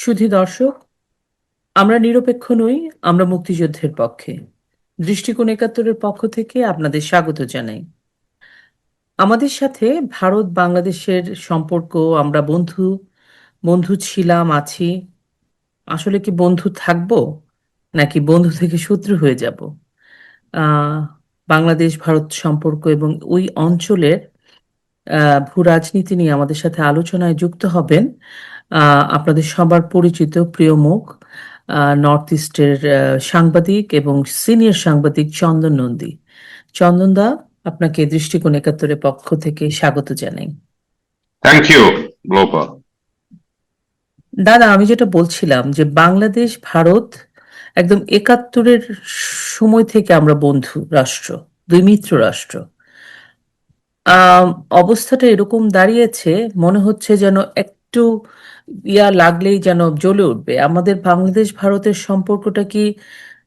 সুধী দর্শক, আমরা নিরপেক্ষ নই। আমরা মুক্তিযুদ্ধের পক্ষে। দৃষ্টিকোণ একাত্তরের পক্ষ থেকে আপনাদের স্বাগত জানাই। আমাদের সাথে ভারত বাংলাদেশের সম্পর্ক, আমরা বন্ধু বন্ধু ছিলাম, আছি। আসলে কি বন্ধু থাকবো, নাকি বন্ধু থেকে শত্রু হয়ে যাব? আহ বাংলাদেশ ভারত সম্পর্ক এবং ওই অঞ্চলের ভূ রাজনীতি নিয়ে আমাদের সাথে আলোচনায় যুক্ত হবেন আপনাদের সবার পরিচিত প্রিয় মুখ, নর্থ ইস্টের সাংবাদিক এবং সিনিয়র সাংবাদিক চন্দন নন্দী। চন্দনদা, আপনাকে দৃষ্টিকোণ একাত্তরের পক্ষ থেকে স্বাগত জানাই। থ্যাংক ইউ, গ্লোবা। দাদা, আমি যেটা বলছিলাম যে বাংলাদেশ ভারত একদম একাত্তরের সময় থেকে আমরা বন্ধু রাষ্ট্র, দুই মিত্র রাষ্ট্র। আম, অবস্থাটা এরকম দাঁড়িয়েছে, মনে হচ্ছে যেন একটু লাগলেই যেন জ্বলে উঠবে। আমাদের বাংলাদেশ ভারতের সম্পর্কটা কি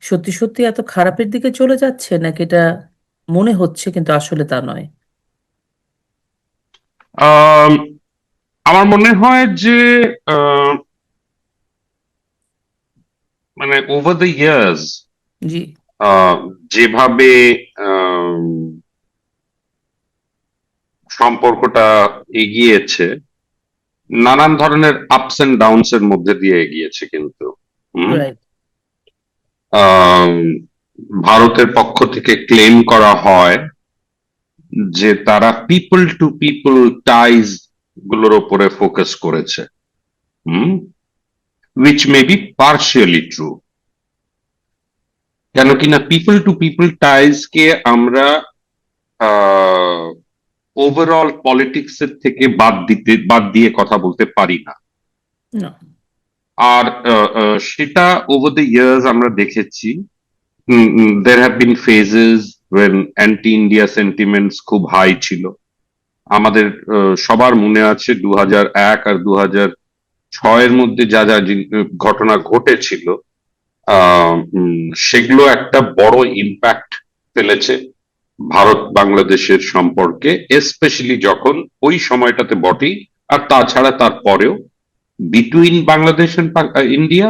সত্যি সত্যি এত খারাপের দিকে চলে যাচ্ছে, নাকি এটা মনে হচ্ছে কিন্তু আসলে তা নয়? আম, আমার মনে হয় যে আহ, মানে ওভার দ্য ইয়ার্স জি। যেভাবে আম, সম্পর্কটা এগিয়েছে, নানান ধরনের আপস এন্ড ডাউনস এর মধ্যে দিয়ে এগিয়েছে কিন্তু। হুম, রাইট। আম, ভারতের পক্ষ থেকে ক্লেম করা হয় যে তারা পিপল টু পিপল টাইজ গুলোর উপরে ফোকাস করেছে। হুম, which may be partially true। কেন কিনা পিপল টু পিপল টাইজ কে আমরা ওভারঅল পলিটিক্স এর থেকে বাদ দিয়ে কথা বলতে পারি না। না। আর সেটা ওভার দ্য ইয়ার্স আমরা দেখেছি। There have been phases when anti India sentiments খুব হাই ছিল। আমাদের সবার মনে আছে 2001 আর 2006-এর মধ্যে যা যা ঘটনা ঘটেছিল, সেগুলো একটা বড় ইম্প্যাক্ট ফেলেছে ভারত বাংলাদেশের সম্পর্কে, এসপেশালি যখন ওই সময়টাতে বটেই, আর তাছাড়া তারপরেও বিটুইন বাংলাদেশ এন্ড ইন্ডিয়া,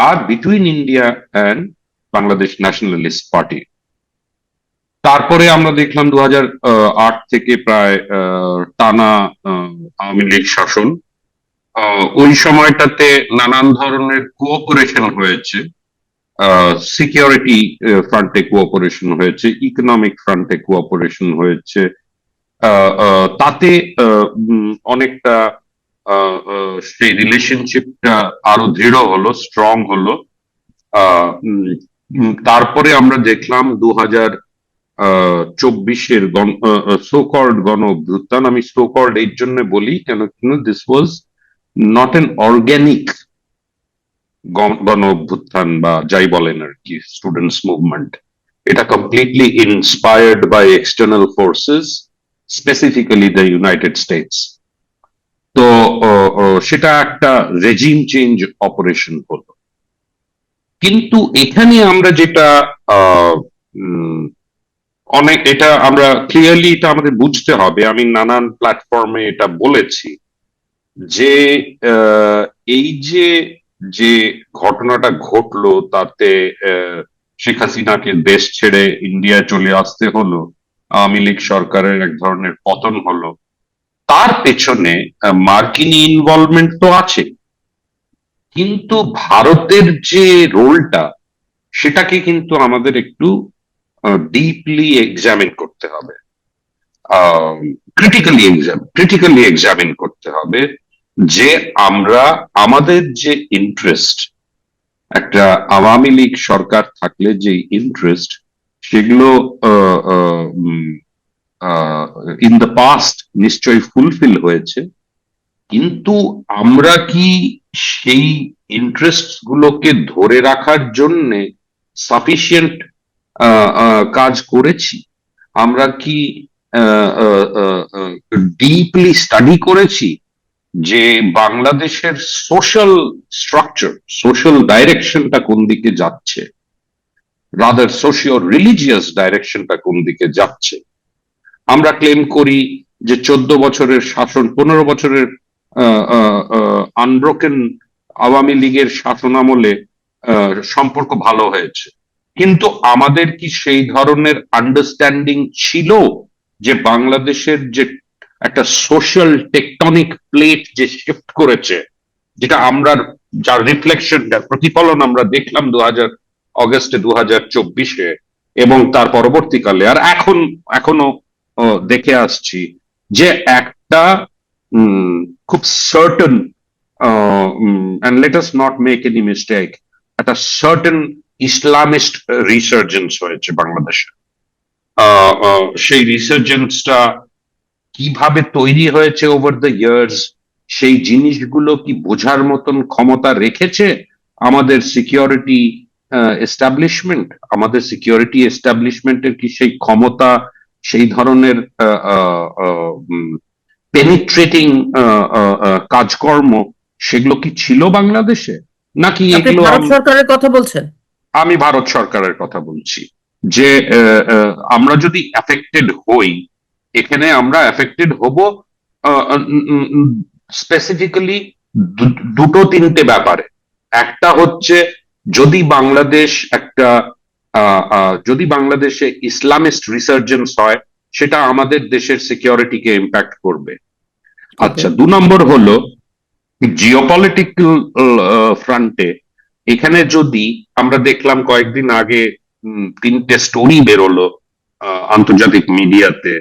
আর between India and Bangladesh Nationalist Party. তারপরে আমরা দেখলাম 2008 থেকে প্রায় টানা আওয়ামী লীগ শাসন। ওই সময়টাতে নানান ধরনের কোঅপারেশন হয়েছে। সিকিউরিটি ফ্রন্টে কোঅপারেশন হয়েছে, ইকোনমিক ফ্রন্টে কোঅপারেশন হয়েছে। তাতে অনেকটা সেই রিলেশনশিপটা আরো দৃঢ় হলো, স্ট্রং হলো। তারপরে আমরা দেখলাম 2024-এর সোকল্ড গণ অভ্যুত্থান। আমি সোকল্ড এর জন্য বলি কেন, this was not an organic গণ অভ্যুত্থান বা যাই বলেন আর কি, স্টুডেন্টস মুভমেন্ট। এটা completely inspired by external forces, specifically the United States. তো সেটা একটা রেজিম চেঞ্জ অপারেশন হলো। কিন্তু এখানে আমরা যেটা অনেক, এটা আমরা ক্লিয়ারলি এটা আমাদের বুঝতে হবে, আমি নানান প্ল্যাটফর্মে এটা বলেছি যে এই যে যে ঘটনাটা ঘটলো, তাতে শেখ হাসিনাকে দেশ ছেড়ে ইন্ডিয়ায় চলে আসতে হলো, আওয়ামী লীগ সরকারের এক ধরনের পতন হলো, তার পেছনে মার্কিন ইনভলভমেন্ট তো আছে, কিন্তু ভারতের যে রোলটা, সেটাকে কিন্তু আমাদের একটু ডিপলি এক্সামিন করতে হবে, ক্রিটিক্যালি এক্সামিন করতে হবে যে আমরা আমাদের যে ইন্টারেস্ট, একটা আওয়ামী লীগ সরকার থাকলে যে ইন্টারেস্ট, সেগুলো ইন দ্য পাস্ট নিশ্চয়ই ফুলফিল হয়েছে, কিন্তু আমরা কি সেই ইন্টারেস্ট গুলোকে ধরে রাখার জন্য সাফিসিয়েন্ট কাজ করেছি? আমরা কি ডিপলি স্টাডি করেছি যে বাংলাদেশের সোশ্যাল স্ট্রাকচার, সোশ্যাল ডাইরেকশনটা কোন দিকে যাচ্ছে, রাদার সোশিও রিলিজিয়াস ডাইরেকশনটা কোন দিকে যাচ্ছে? আমরা ক্লেম করি যে 14 বছরের শাসন, 15 বছরের আনব্রোকেন আওয়ামী লীগের শাসনামলে সম্পর্ক ভালো হয়েছে, কিন্তু আমাদের কি সেই ধরনের আন্ডারস্ট্যান্ডিং ছিল যে বাংলাদেশের যে একটা সোশ্যাল টেকটনিক প্লেট যে শিফট করেছে, যেটা আমরা, যার রিফ্লেকশন, যার প্রতিফলন আমরা দেখলাম অগস্টে 2024-এ এবং তার পরবর্তীকালে, আর এখনো দেখে আসছি, যে একটা খুব certain, and let us not make any mistake, একটা সার্টেন ইসলামিস্ট রিসার্জেন্স হয়েছে বাংলাদেশে। সেই রিসার্জেন্সটা কিভাবে তৈরি হয়েছে ওভার দ্য ইয়ার্স, সেই জিনিসগুলো কি বোঝার মতন ক্ষমতা রেখেছে আমাদের সিকিউরিটি এস্টাবলিশমেন্ট? আমাদের সিকিউরিটি এস্টাবলিশমেন্টের কি সেই ক্ষমতা, সেই ধরনের পেনিট্রেটিং কাজকর্ম, সেগুলো কি ছিল বাংলাদেশে? নাকি আপনি এগুলো ভারত সরকারের কথা বলছেন? আমি ভারত সরকারের কথা বলছি, যে আমরা যদি অ্যাফেক্টেড হই, এখানে আমরা অ্যাফেক্টেড হব স্পেসিফিক্যালি দুটো তিনটে ব্যাপারে। একটা হচ্ছে, যদি বাংলাদেশ একটা যদি বাংলাদেশে ইসলামিস্ট রিসার্জেন্স হয়, সেটা আমাদের দেশের সিকিউরিটিকে ইম্প্যাক্ট করবে। আচ্ছা, 2 নম্বর হলো জিওপলিটিক্যাল ফ্রন্টে, এখানে যদি আমরা দেখলাম কয়েকদিন আগে 3টে স্টোরি বেরোলো আন্তর্জাতিক মিডিয়াতে,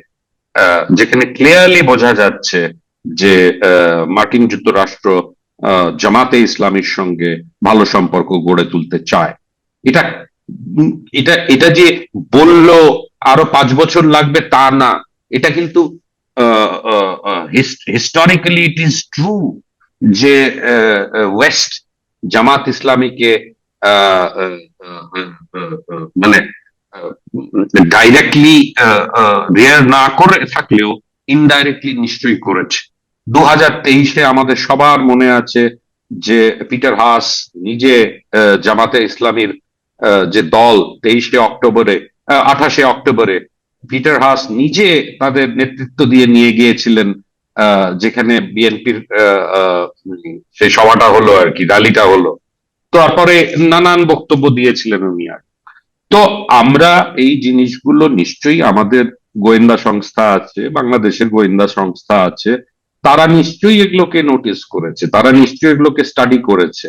যেখানে ক্লিয়ারলি বোঝা যাচ্ছে যে মার্কিন যুক্তরাষ্ট্র জামাতে ইসলামীর সঙ্গে ভালো সম্পর্ক গড়ে তুলতে চায়। এটা এটা যে বললো আরো 5 বছর লাগবে তা না, এটা কিন্তু হিস্টোরিক্যালি ইট ইজ ট্রু যে ওয়েস্ট জামাত ইসলামীকে মানে ডাইরেক্টলি রিয়ার না করে থাকলেও ইনডাইরেক্টলি নিশ্চয়ই করেছে। 2023-এ আমাদের সবার মনে আছে যে পিটার হাস নিজে জামাতে ইসলামীর যে দল 28শে অক্টোবরে পিটার হাস নিজে তাদের নেতৃত্ব দিয়ে নিয়ে গিয়েছিলেন, যেখানে বিএনপির সেই সভাটা হলো আর কি, র্যালিটা হলো। তারপরে নানান বক্তব্য দিয়েছিলেন উনি। আর তো আমরা এই জিনিসগুলো নিশ্চয়ই, আমাদের গোয়েন্দা সংস্থা আছে, বাংলাদেশের গোয়েন্দা সংস্থা আছে, তারা নিশ্চয়ই এগুলোকে নোটিস করেছে, তারা নিশ্চয়ই এগুলোকে স্টাডি করেছে।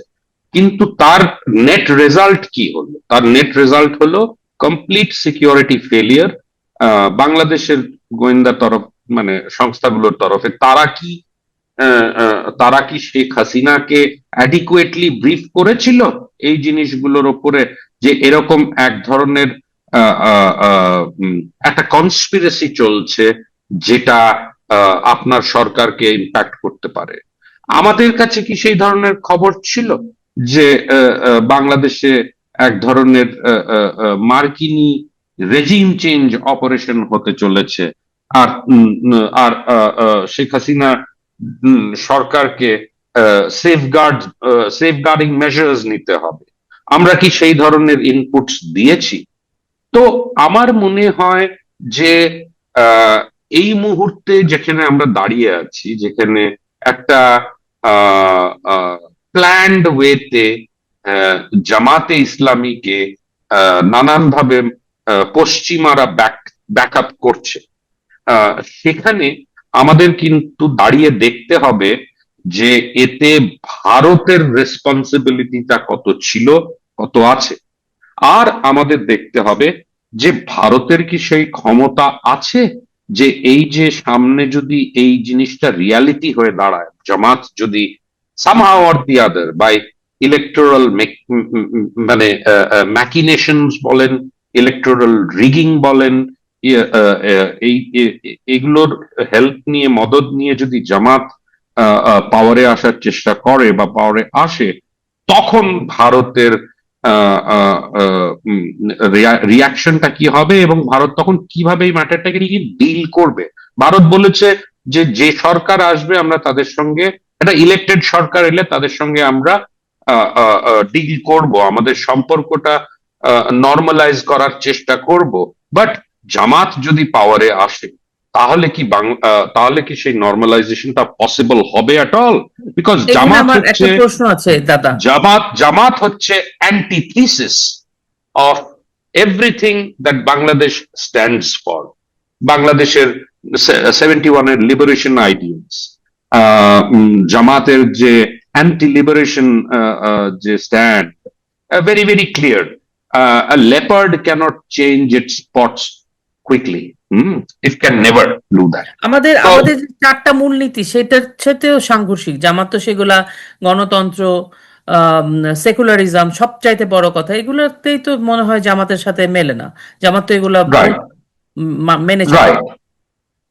কিন্তু তার নেট রেজাল্ট কি হলো? তার নেট রেজাল্ট হলো কমপ্লিট সিকিউরিটি ফেলিয়ার বাংলাদেশের গোয়েন্দা তরফ, মানে সংস্থাগুলোর তরফে। তারা কি শেখ হাসিনাকে অ্যাডিকুয়েটলি ব্রিফ করেছিল এই জিনিসগুলোর ওপরে, যে এরকম এক ধরনের একটা কনস্পিরেসি চলছে যেটা আপনার সরকারকে ইম্প্যাক্ট করতে পারে? আমাদের কাছে কি সেই ধরনের খবর ছিল যে বাংলাদেশে এক ধরনের মার্কিনী রেজিম চেঞ্জ অপারেশন হতে চলেছে, আর শেখ হাসিনা সরকারকে সেফগার্ডিং মেজার্স নিতে হবে? আমরা কি সেই ধরনের ইনপুটস দিয়েছি? তো আমার মনে হয় যে এই মুহূর্তে যেখানে আমরা দাঁড়িয়ে আছি, যেখানে একটা প্ল্যান্ড ওয়েতে জামাতে ইসলামীকে নানানভাবে পশ্চিমারা ব্যাক আপ করছে, সেখানে আমাদের কিন্তু দাঁড়িয়ে দেখতে হবে যে এতে ভারতের রেসপন্সিবিলিটিটা কত ছিল, কত আছে। আর আমাদের দেখতে হবে যে ভারতের কি সেই ক্ষমতা আছে যে এই যে সামনে যদি এই জিনিসটা রিয়ালিটি হয়ে দাঁড়ায়, জামাত যদি somehow or the other by electoral মানে ম্যাকিনেশনস বলেন, ইলেকটোরাল রিগিং বলেন, এগুলোর হেল্প নিয়ে, মদদ নিয়ে যদি জামাত পাওয়ারে আসার চেষ্টা করে বা পাওয়ারে আসে, তখন ভারতের রিয়াকশনটা কি হবে এবং ভারত তখন কিভাবে এই ম্যাটারটাকে নিয়ে ডিল করবে? ভারত বলেছে যে যে সরকার আসবে আমরা তাদের সঙ্গে, একটা ইলেক্টেড সরকার এলে তাদের সঙ্গে আমরা ডিল করব, আমাদের সম্পর্কটা নর্মালাইজ করার চেষ্টা করব। বাট জামাত যদি পাওয়ারে আসে, তাহলে কি সেই নর্মালাইজেশনটা পসিবল হবে অ্যাট অল? বিকজ এখানে আমার একটা প্রশ্ন আছে দাদা। জামাত হচ্ছে antithesis of everything that Bangladesh stands for. বাংলাদেশের 71-এর লিবারেশন আইডিয়ালস, জামাতের যে অ্যান্টি লিবারেশন যে stand, very very clear. A leopard cannot change its spots quickly. It can never do that. আমাদের So, আমাদের যে চারটা মূলনীতি সেটার সাথেও সাংঘর্ষিক। জামাত তো সেগুলা গণতন্ত্র, সেকুলারিজম, সবচাইতে বড় কথা, এগুলোতেই তো মনে হয় জামাতের সাথে মেলে না। জামাত তো এগুলা right, মেনে চলে। right,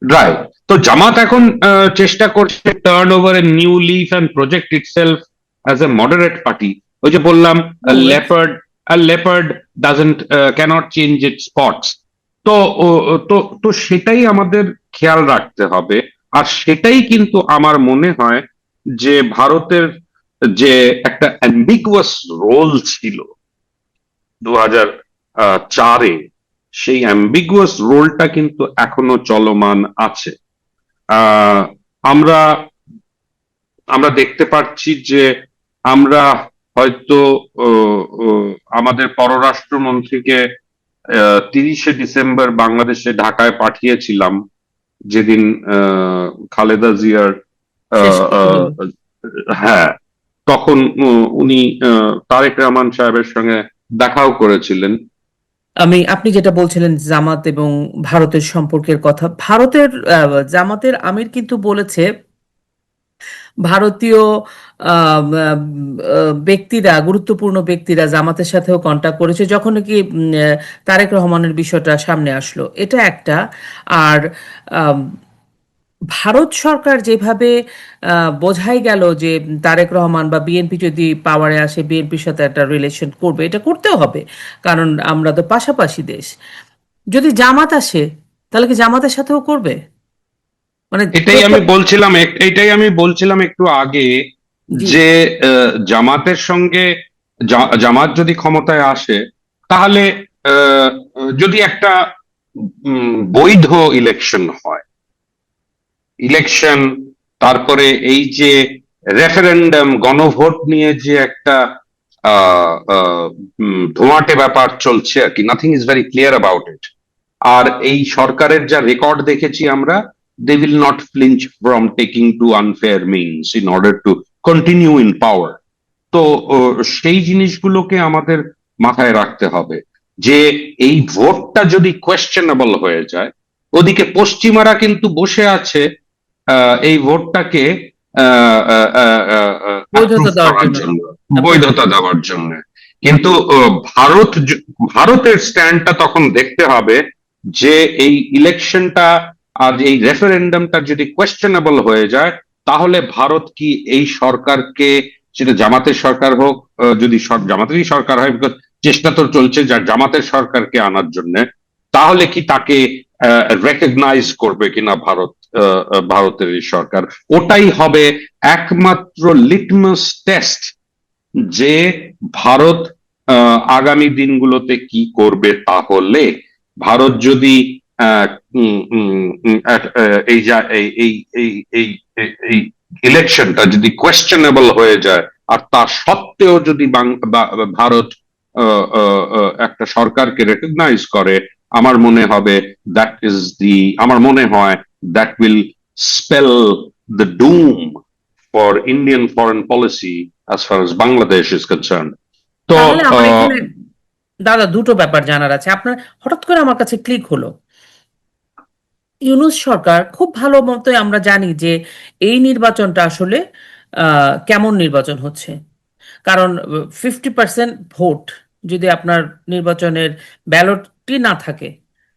right. তো জামাত এখন চেষ্টা করছে turn over a new leaf and project itself as a moderate party. ওই যে বললাম, leopard doesn't cannot change its spots. তো তো সেটাই আমাদের খেয়াল রাখতে হবে। আর সেটাই কিন্তু আমার মনে হয় যে ভারতের যে একটা অ্যাম্বিগুয়াস রোল ছিল 2004-এ, সেই অ্যাম্বিগুয়াস রোলটা কিন্তু এখনো চলমান আছে। আহ, আমরা আমরা দেখতে পাচ্ছি যে আমরা হয়তো আমাদের পররাষ্ট্রমন্ত্রীকে 30শে ডিসেম্বর বাংলাদেশে ঢাকায় পাঠিয়েছিলাম, যেদিন খালেদা জিয়ার শেষ আহ, কথা হলো। আহ, হ্যাঁ, তখন উনি তারেক রহমান সাহেবের সঙ্গে দেখাও করেছিলেন। আপনি যেটা বলছিলেন জামাত এবং ভারতের সম্পর্কের কথা, জামাতের আমির কিন্তু বলেছে ভারতীয় ব্যক্তিরা, গুরুত্বপূর্ণ ব্যক্তিরা জামাতের সাথেও কন্টাক্ট করেছে যখন নাকি তারেক রহমানের বিষয়টা সামনে আসলো। এটা একটা। আর আম, ভারত সরকার যেভাবে বোঝাই গেল যে তারেক রহমান বা বিএনপি যদি পাওয়ারে আসে বিএনপির সাথে একটা রিলেশন করবে, এটা করতেও হবে, কারণ আমরা তো পাশাপাশি দেশ। যদি জামাত আসে তাহলে কি জামাতের সাথেও করবে? মানে এটাই আমি বলছিলাম একটু আগে, জি। যে জামাতের সঙ্গে জামাত যদি ক্ষমতায় আসে, তাহলে আহ, যদি একটা বৈধ ইলেকশন হয়, ইলেকশন, তারপরে এই যে রেফারেন্ডাম, গণভোট নিয়ে যে একটা ধোঁয়াটে ব্যাপার চলছে আর কি, nothing is very clear about it. আর এই সরকারের যা রেকর্ড দেখেছি আমরা, they will not flinch from taking to unfair means in order to continue in power. তো সেই জিনিসগুলোকে আমাদের মাথায় রাখতে হবে যে এই ভোটটা যদি কোয়েশ্চেনেবল হয়ে যায়, ওদিকে পশ্চিমারা কিন্তু বসে আছে এই ভোটটাকে বৈধতা অ্যাপ্রুভ দেওয়ার করার জন্য। জন্য, আপনার বৈধতা দেওয়ার জন্য। কিন্তু ভারতের স্ট্যান্ডটা তখন দেখতে হবে যে এই ইলেকশনটা আর এই রেফারেন্ডামটা যদি কোয়েশ্চেনেবল হয়ে যায়, তাহলে ভারত কি এই সরকারকে, সেটা জামাতের সরকার হোক, যদি জামাতেরই সরকার হয়, বিকজ চেষ্টা তো চলছে যার জামাতের সরকারকে আনার জন্য, তাহলে কি তাকে রেকগনাইজ করবে কিনা ভারতের এই সরকার? ওটাই হবে একমাত্র লিটমাস টেস্ট যে ভারত আগামী দিনগুলোতে কি করবে। তাহলে ভারত যদি আহ, উম, উম, উম, এই এই ইলেকশনটা যদি কোয়েশ্চেনেবল হয়ে যায়, আর তা সত্ত্বেও যদি ভারত একটা সরকারকে রেকগনাইজ করে, আমার মনে হবে আমার মনে হয় that will spell the doom for Indian foreign policy as far as Bangladesh is concerned. তো তাহলে আমার এখানে দাদা দুটো ব্যাপার জানার আছে। আপনার হঠাৎ করে আমার কাছে ক্লিক হলো, ইউনূস সরকার খুব ভালো মতোই আমরা জানি যে এই নির্বাচনটা আসলে কেমন নির্বাচন হচ্ছে। কারণ 50% ভোট যদি আপনার নির্বাচনের ব্যালটটি না থাকে,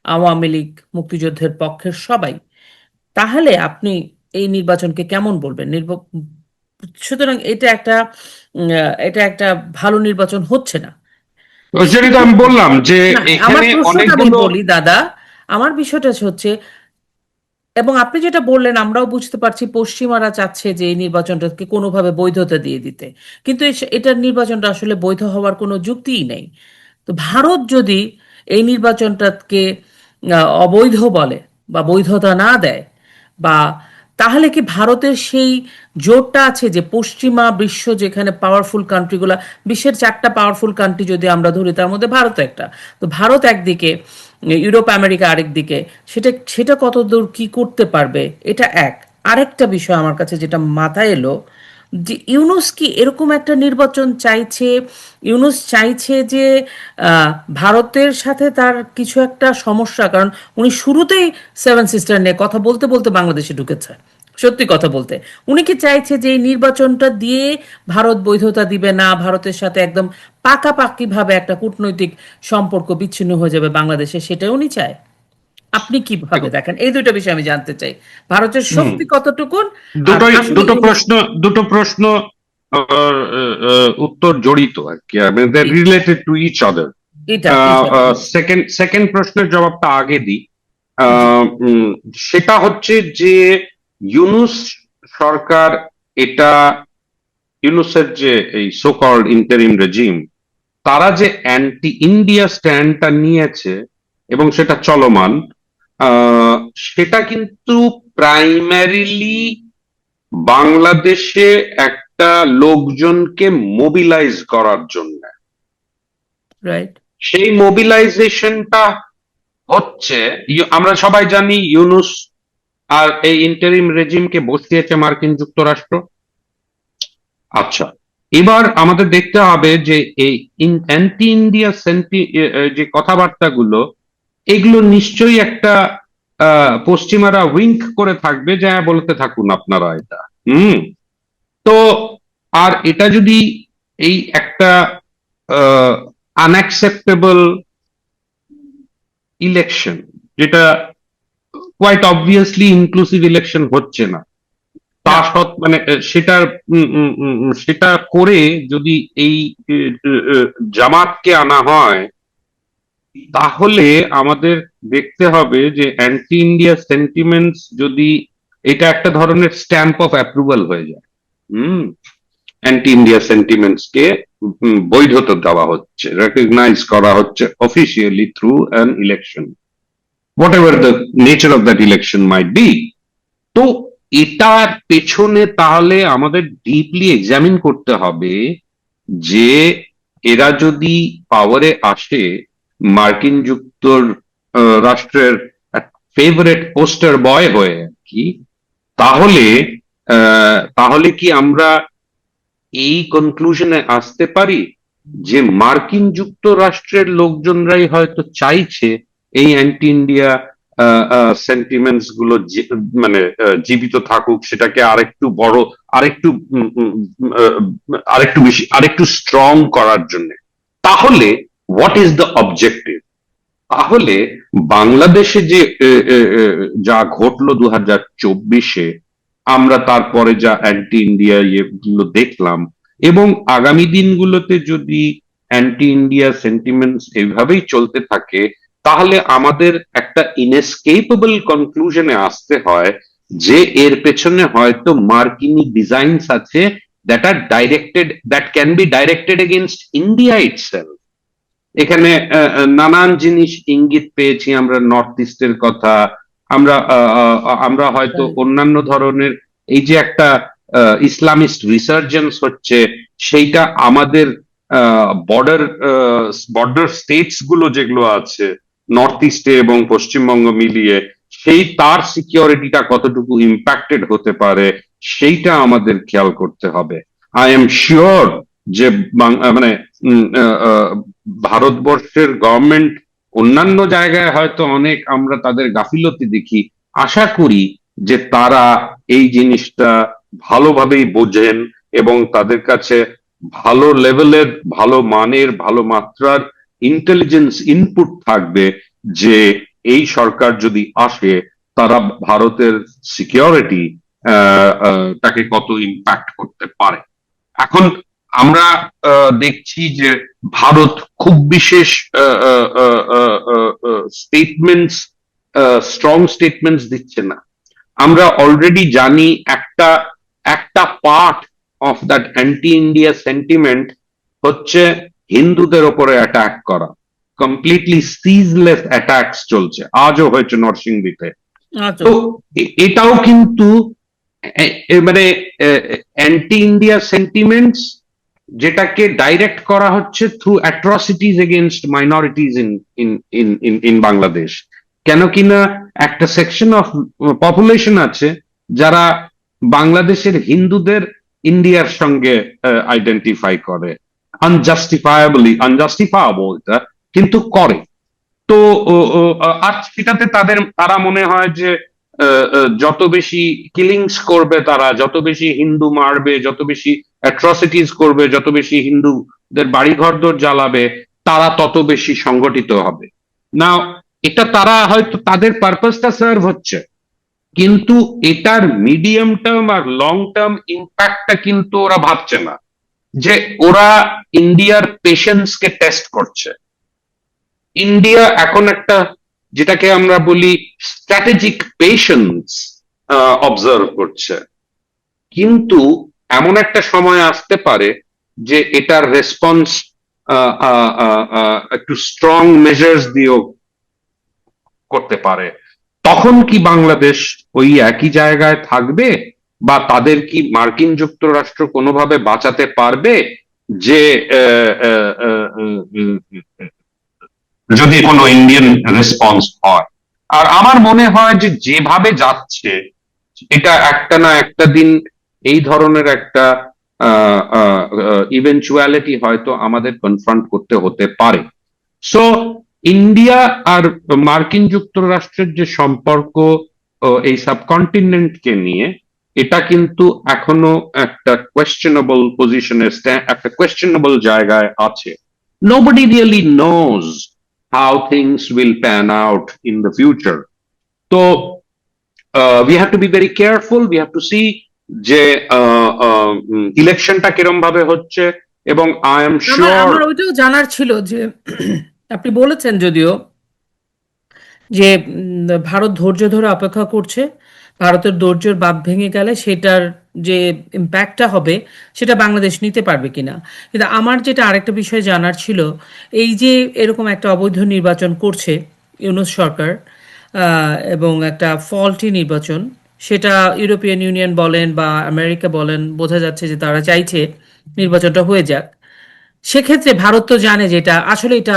আওয়ামী লীগ, মুক্তিযুদ্ধের পক্ষের সবাই, তাহলে আপনি এই নির্বাচনকে কেমন বলবেন? সুতরাং এটা একটা ভালো নির্বাচন হচ্ছে না। ওই জন্যই তো আমি বললাম যে না, আমার এখানে প্রশ্নটা আমি অনেকগুলো। বলি দাদা। আমার বিষয়টা হচ্ছে, এবং আপনি যেটা বললেন আমরাও বুঝতে পারছি, পশ্চিমারা চাচ্ছে যে এই নির্বাচনটাকে কোনোভাবে বৈধতা দিয়ে দিতে, কিন্তু এটার নির্বাচনটা আসলে বৈধ হওয়ার কোনো যুক্তিই নেই। তো ভারত যদি এই নির্বাচনটাকে অবৈধ বলে, বা বৈধতা না দেয়, বা তাহলে কি ভারতের সেই জোরটা আছে যে পশ্চিমা বিশ্ব যেখানে পাওয়ারফুল কান্ট্রিগুলা, বিশ্বের 4টা পাওয়ারফুল কান্ট্রি যদি আমরা ধরি তার মধ্যে ভারত একটা, তো ভারত একদিকে, ইউরোপ আমেরিকা আরেক দিকে, সেটা সেটা কতদূর কি করতে পারবে, এটা এক। আরেকটা বিষয় আমার কাছে যেটা মাথায় এলো, যে ইউনুস কি এরকম একটা নির্বাচন চাইছে, ইউনুস চাইছে যে আহ, ভারতের সাথে তার কিছু একটা সমস্যা, কারণ উনি শুরুতেই সেভেন সিস্টার নিয়ে কথা বলতে বলতে বাংলাদেশে ঢুকেছে, সত্যি কথা বলতে। উনি কি চাইছে যে এই নির্বাচনটা দিয়ে ভারত বৈধতা দিবে না, ভারতের সাথে একদম পাকাপাকি ভাবে একটা কূটনৈতিক সম্পর্ক বিচ্ছিন্ন হয়ে যাবে বাংলাদেশে, সেটাই উনি চায়? আপনি কিভাবে দেখেন? এই দুটো বিষয় আমি জানতে চাই, ভারতের হুম শক্তি কতটুকুন, আর দুটোই আসলে দুটো প্রশ্ন, দুটো প্রশ্ন উত্তর জড়িত আর কি, রিলেটেড টু ইচ আদার। এটা এটা সেকেন্ড প্রশ্নের জবাবটা আগে দিই। জি, সেটা হচ্ছে যে ইউনুস সরকার, এটা ইউনুসের যে এই সো কল্ড ইন্টারিম রেজিম, তারা যে অ্যান্টি ইন্ডিয়া স্ট্যান্ডটা নিয়েছে এবং সেটা চলমান, আহ, সেটা কিন্তু প্রাইমারিলি বাংলাদেশে একটা লোকজনকে মোবিলাইজ করার জন্য। রাইট। সেই মোবিলাইজেশনটা হচ্ছে, আমরা সবাই জানি ইউনুস আর এই ইন্টারিম রেজিমকে বসিয়েছে মার্কিন যুক্তরাষ্ট্র। আচ্ছা, এবার আমাদের দেখতে হবে যে এই অ্যান্টি ইন্ডিয়া যে কথাবার্তাগুলো, এগুলো নিশ্চয়ই একটা পশ্চিমারা উইঙ্ক করে থাকবে, যা বলতে থাকুন আপনারা এটা। হুম তো আর এটা যদি এই একটা আনঅ্যাকসেপ্টেবল ইলেকশন, যেটা কোয়াইট অবভিয়াসলি ইনক্লুসিভ ইলেকশন হচ্ছে না, তা না, মানে সেটার সেটা করে যদি এই জামাতকে আনা হয়, তাহলে আমাদের দেখতে হবে যে অ্যান্টি ইন্ডিয়া সেন্টিমেন্টস যদি, এটা একটা ধরনের স্ট্যাম্প অফ অ্যাপ্রুভাল হয়ে যায়। হুম অ্যান্টি ইন্ডিয়া সেন্টিমেন্টস কে বৈধতা দেওয়া হচ্ছে, রেকগনাইজ করা হচ্ছে officially through an election, what ever the nature of that election might be. তো এটার পেছনে তাহলে আমাদের ডিপলি এক্সামিন করতে হবে যে এরা যদি পাওয়ারে আসে, মার্কিন রাষ্ট্রের ফেভারেট পোস্টার বয় হয়ে আর কি, তাহলে তাহলে কি আমরা এই কনক্লুশনে আসতে পারি যে মার্কিন যুক্তরাষ্ট্রের লোকজনরাই হয়তো চাইছে এই অ্যান্টি ইন্ডিয়া সেন্টিমেন্টস গুলো মানে জীবিত থাকুক, সেটাকে আরেকটু বড়, আরেকটু আরেকটু বেশি, আরেকটু স্ট্রং করার জন্য? তাহলে হোয়াট ইজ দ্য অবজেক্টিভ? তাহলে বাংলাদেশে যে যা ঘটলো 2024-এ, আমরা তারপরে যা অ্যান্টি ইন্ডিয়া ইয়েগুলো দেখলাম, এবং আগামী দিনগুলোতে যদি অ্যান্টি ইন্ডিয়া সেন্টিমেন্টস এইভাবেই চলতে থাকে, তাহলে আমাদের একটা ইনএসকেপেবল কনক্লুশনে আসতে হয় যে এর পেছনে হয়তো মার্কিনী ডিজাইনস আছে, that can be directed against India itself. এখানে নানান জিনিস ইঙ্গিত পেয়েছি আমরা, নর্থ ইস্টের কথা, আমরা হয়তো অন্যান্য ধরনের, এই যে একটা ইসলামিস্ট রিসার্জেন্স হচ্ছে, সেইটা আমাদের বর্ডার বর্ডার স্টেটস গুলো যেগুলো আছে নর্থ ইস্টে এবং পশ্চিমবঙ্গ মিলিয়ে, সেই তার সিকিউরিটিটা কতটুকু ইম্প্যাক্টেড হতে পারে, সেইটা আমাদের খেয়াল করতে হবে। আই এম শিওর যে মানে ভারতবর্ষের গভর্নমেন্ট অন্যান্য জায়গায় হয়তো অনেক আমরা তাদের গাফিলতি দেখি, আশা করি যে তারা এই জিনিসটা ভালোভাবেই বোঝেন এবং তাদের কাছে ভালো লেভেলের, ভালো মানের, ভালো মাত্রার ইন্টেলিজেন্স ইনপুট থাকবে যে এই সরকার যদি আসে, তারা ভারতের সিকিউরিটি তাকে কত ইম্প্যাক্ট করতে পারে। এখন আমরা দেখছি যে ভারত খুব বিশেষ স্টেটমেন্টস, স্ট্রং স্টেটমেন্টস দিচ্ছে না। আমরা অলরেডি জানি একটা একটা part of that anti India sentiment হচ্ছে হিন্দুদের ওপরে অ্যাটাক করা, কমপ্লিটলি সিজলেস অ্যাটাকস চলছে, আজও হয়েছে নরসিংদীতে। আচ্ছা। তো এটাও কিন্তু মানে অ্যান্টি ইন্ডিয়া সেন্টিমেন্টস, যেটাকে ডাইরেক্ট করা হচ্ছে through atrocities against minorities in in in in in Bangladesh. কেন কিনা একটা সেকশন অফ পপুলেশন আছে যারা বাংলাদেশের হিন্দুদের ইন্ডিয়ার সঙ্গে আইডেন্টিফাই করে, আনজাস্টিফায়াবল এটা, কিন্তু করে। তো আর সেটাতে তারা মনে হয় যে যত বেশি কিলিংস করবে, তারা যত বেশি হিন্দু মারবে, যত বেশি অ্যাট্রসিটিস করবে, যত বেশি হিন্দুদের বাড়িঘরদোর জ্বালাবে, তারা তত বেশি সংগঠিত হবে। না, এটা তারা হয়তো তাদের পারপাসটা সার্ভ হচ্ছে, কিন্তু এটার মিডিয়াম টার্ম আর লং টার্ম ইম্প্যাক্টটা কিন্তু ওরা ভাবছে না। যে ওরা ইন্ডিয়ার পেশেন্সকে টেস্ট করছে। ইন্ডিয়া এখন একটা, যেটাকে আমরা বলি স্ট্র্যাটেজিক পেশেন্স, অবজার্ভ করছে। কিন্তু এমন একটা সময় আসতে পারে যে এটার রেসপন্স একটু স্ট্রং মেজার্স দিয়েও করতে পারে। তখন কি বাংলাদেশ ওই একই জায়গায় থাকবে, বা তাদের কি মার্কিন যুক্তরাষ্ট্র কোনোভাবে বাঁচাতে পারবে, যে আহ, আহ, আহ, আহ, যদি কোনো ইন্ডিয়ান রেসপন্স হয়? আর আমার মনে হয় যে যেভাবে যাচ্ছে, এটা একটা না একটা দিন এই ধরনের একটা ইভেনচুয়ালিটি হয়তো আমাদের কনফ্রন্ট করতে হতে পারে। সো ইন্ডিয়া আর মার্কিন যুক্তরাষ্ট্রের যে সম্পর্ক এই সাবকন্টিনেন্টকে নিয়ে, এটা কিন্তু এখনো একটা কোয়েশ্চেনেবল পজিশনে, একটা কোয়েশ্চেনেবল জায়গায় আছে। Nobody really knows how things will pan out in the future. তো we have to be very careful. We have to see যে ইলেকশনটা কিরম ভাবে হচ্ছে, এবং আই এম আমার শিওর। আমার ওইটাও জানার ছিল যে আপনি বলেছেন যদিও যে ভারত ধৈর্য ধরে অপেক্ষা করছে, ভারতের ধৈর্যের বাঁধ ভেঙে গেলে সেটার যে ইম্প্যাক্টটা হবে সেটা বাংলাদেশ নিতে পারবে কিনা। কিন্তু আমার যেটা আরেকটা বিষয় জানার ছিল, এই যে এরকম একটা অবৈধ নির্বাচন করছে ইউনূস সরকার, এবং একটা ফল্টি নির্বাচন, সেটা ইউরোপিয়ান ইউনিয়ন বলেন বা আমেরিকা বলেন, বোঝা যাচ্ছে যে তারা চাইছে নির্বাচনটা হয়ে যাক। সেক্ষেত্রে ভারত তো জানে যে এটা আসলে এটা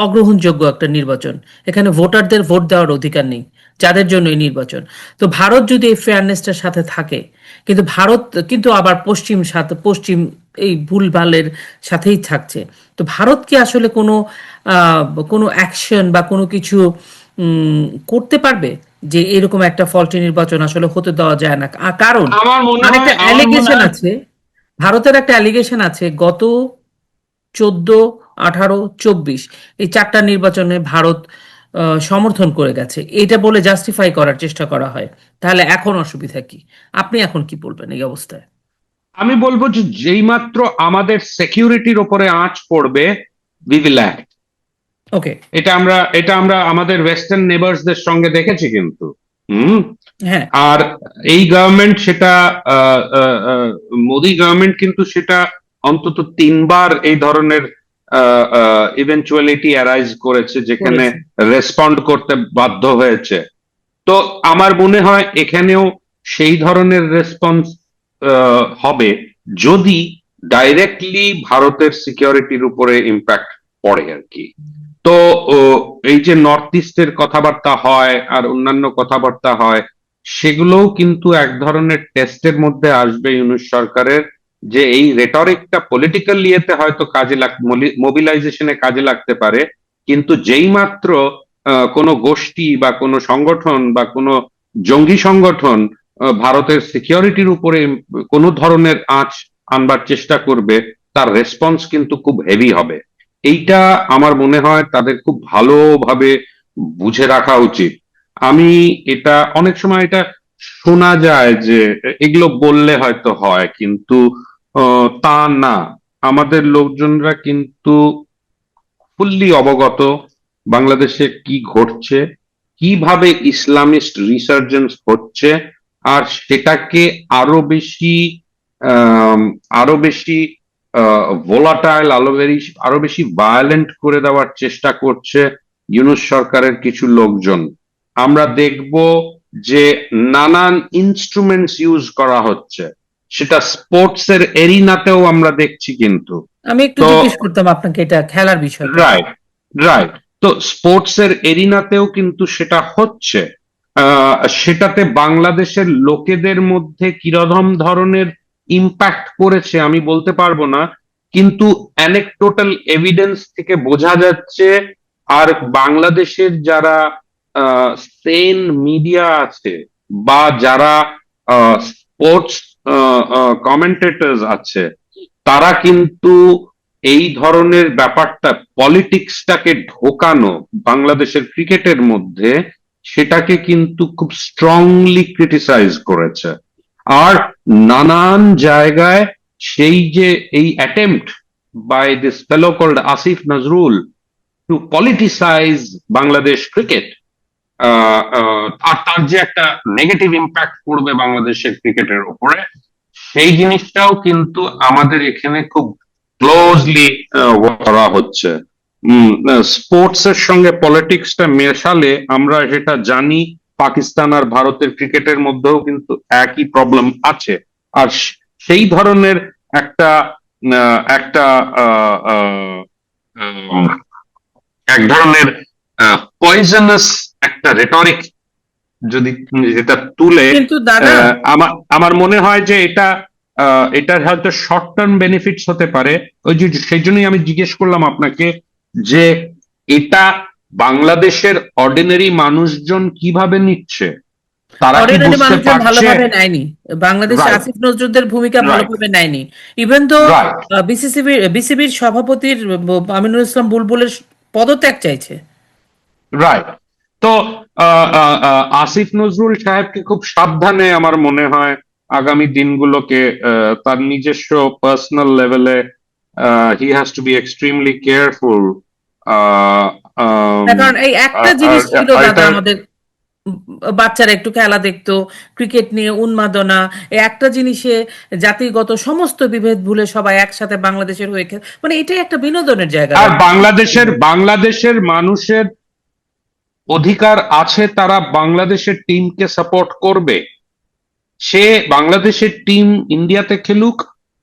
অগ্রহণযোগ্য একটা নির্বাচন, এখানে ভোটারদের ভোট দেওয়ার অধিকার নেই যাদের জন্য এই নির্বাচন। তো ভারত যদি এই ফেয়ারনেসটার সাথে থাকে, কিন্তু ভারত কিন্তু আবার পশ্চিম এই ভুলভালের সাথেই থাকছে। তো ভারত কি আসলে আহ, কোনো অ্যাকশন বা কোনো কিছু উম, করতে পারবে যে এরকম একটা ফল্টি নির্বাচন আসলে হতে দেওয়া যায় না? কারণ আরেকটা আমার মনে অ্যালিগেশন হয় আছে, ভারতের একটা অ্যালিগেশন আছে, গত 14, 18, 24 এই চারটা নির্বাচনে ভারত সমর্থন করে গেছে, এটা বলে জাস্টিফাই করার চেষ্টা করা হয়। তাহলে এখন অসুবিধা কি? আপনি এখন কি বলবেন এই অবস্থায়? আমি বলবো যে যেই মাত্র আমাদের সিকিউরিটির ওপরে আঁচ পড়বে, উই উইল অ্যাক্ট। ওকে। এটা আমরা আমাদের ওয়েস্টার্ন নেবার্সদের সঙ্গে দেখেছি কিন্তু। হুম। হ্যাঁ। আর এই গভর্নমেন্ট সেটা, মোদি গভর্নমেন্ট কিন্তু সেটা অন্তত 3বার এই ধরনের ইভেন্চুয়ালিটি অ্যারাইজ করেছে, যেখানে করেছে। রেসপন্ড করতে বাধ্য হয়েছে। তো আমার মনে হয় এখানেও সেই ধরনের রেসপন্স হবে, যদি ডাইরেক্টলি ভারতের সিকিউরিটির উপরে ইম্প্যাক্ট পড়ে আর কি। তো ও, এই যে নর্থ ইস্টের কথাবার্তা হয় আর অন্যান্য কথাবার্তা হয়, সেগুলোও কিন্তু এক ধরনের টেস্টের মধ্যে আসবে ইউনূস সরকারের। যে এই রেটরিকটা পলিটিক্যাল ইয়েতে হয়তো কাজে মোবিলাইজেশনে কাজে লাগতে পারে, কিন্তু যেই মাত্র কোনো গোষ্ঠী বা কোনো সংগঠন বা কোনো জঙ্গি সংগঠন ভারতের সিকিউরিটির উপরে কোনো ধরনের আঁচ আনবার চেষ্টা করবে, তার রেসপন্স কিন্তু খুব হেভি হবে। এইটা আমার মনে হয় তাদের খুব ভালোভাবে বুঝে রাখা উচিত। আমি এটা অনেক সময় এটা শোনা যায় যে এগুলো বললে হয়তো হয়, কিন্তু তা না। আমাদের লোকজনরা কিন্তু ফুললি অবগত বাংলাদেশে কি ঘটছে, কিভাবে ইসলামিস্ট রিসার্জেন্স হচ্ছে, আর সেটাকে আরো বেশি আম, আরো বেশি ভোলাটাইল, আরো বেশি ভায়োলেন্ট করে দেওয়ার চেষ্টা করছে ইউনূস সরকারের কিছু লোকজন। আমরা দেখব যে নানান ইনস্ট্রুমেন্টস ইউজ করা হচ্ছে, সেটা স্পোর্টস এর এরিনাতেও আমরা দেখছি কিন্তু। আমি একটু তো জিজ্ঞেস করতাম আপনাকে এটা খেলার বিষয়টা। Right, right. তো স্পোর্টস এর এরিনাতেও কিন্তু সেটা হচ্ছে। সেটাতে বাংলাদেশের লোকেদের মধ্যে কিরকম ধরনের ইম্প্যাক্ট করেছে আমি বলতে পারবো না, কিন্তু অ্যানেকডোটাল এভিডেন্স থেকে বোঝা যাচ্ছে। আর বাংলাদেশের যারা সেন মিডিয়া আছে বা যারা স্পোর্টস কমেন্টেটর্স আছে, তারা কিন্তু এই ধরনের ব্যাপারটা, পলিটিক্সটাকে ঢোকানো বাংলাদেশের ক্রিকেটের মধ্যে, সেটাকে কিন্তু খুব স্ট্রংলি ক্রিটিসাইজ করেছে। আর নানান জায়গায় সেই যে এই attempt by this fellow called Asif Nazrul to politicise Bangladesh cricket, আর তার যে একটা নেগেটিভ ইম্প্যাক্ট পড়বে বাংলাদেশের ক্রিকেটের উপরে, সেই জিনিসটাও কিন্তু আমাদের এখানে খুব ক্লোজলি করা হচ্ছে। স্পোর্টস এর সঙ্গে পলিটিক্সটা মেশালে আমরা সেটা জানি, পাকিস্তান আর ভারতের ক্রিকেটের মধ্যেও কিন্তু একই প্রবলেম আছে। আর সেই ধরনের একটা একটা এক ধরনের পয়জনাস একটা রেটরিক যদি যেটা তুলে, কিন্তু দাদা, আমার আমার মনে হয় যে এটার হয়তো শর্ট টার্ম বেনিফিটস হতে পারে। ওই যে সেই জন্যই আমি জিজ্ঞেস করলাম আপনাকে যে এটা বাংলাদেশের অর্ডিনারি মানুষজন কিভাবে নিচ্ছে, তারা কি অর্ডিনারি বুঝতে মানুষজন পারছে? ভালোভাবে নেয়নি, বাংলাদেশে রাইট, আসিফ নজরুলদের ভূমিকা রাইট, ভালোভাবে নেয়নি। ইভেন তো রাইট, বিসিবির সভাপতির আমিনুল ইসলাম বুলবুলের পদত্যাগ চাইছে। রাইট। তো আসিফ নজরুল সাহেবকে খুব সাবধানে আমার মনে হয় আগামী দিনগুলোকে, তার নিজস্ব পার্সোনাল লেভেলে he has to B extremely careful. তার কারণ এই একটা আর জিনিস ছিল আর দাদা, এটা আমাদের উম, বাচ্চারা একটু খেলা দেখতো, ক্রিকেট নিয়ে উন্মাদনা, এই একটা জিনিসে জাতিগত সমস্ত বিভেদ ভুলে সবাই একসাথে বাংলাদেশের হয়ে মানে এটাই একটা বিনোদনের জায়গা আর দাদা। বাংলাদেশের মানুষের অধিকার আছে, তারা বাংলাদেশের টিমকে সাপোর্ট করবে। সে বাংলাদেশের টিম ইন্ডিয়াতে খেলুক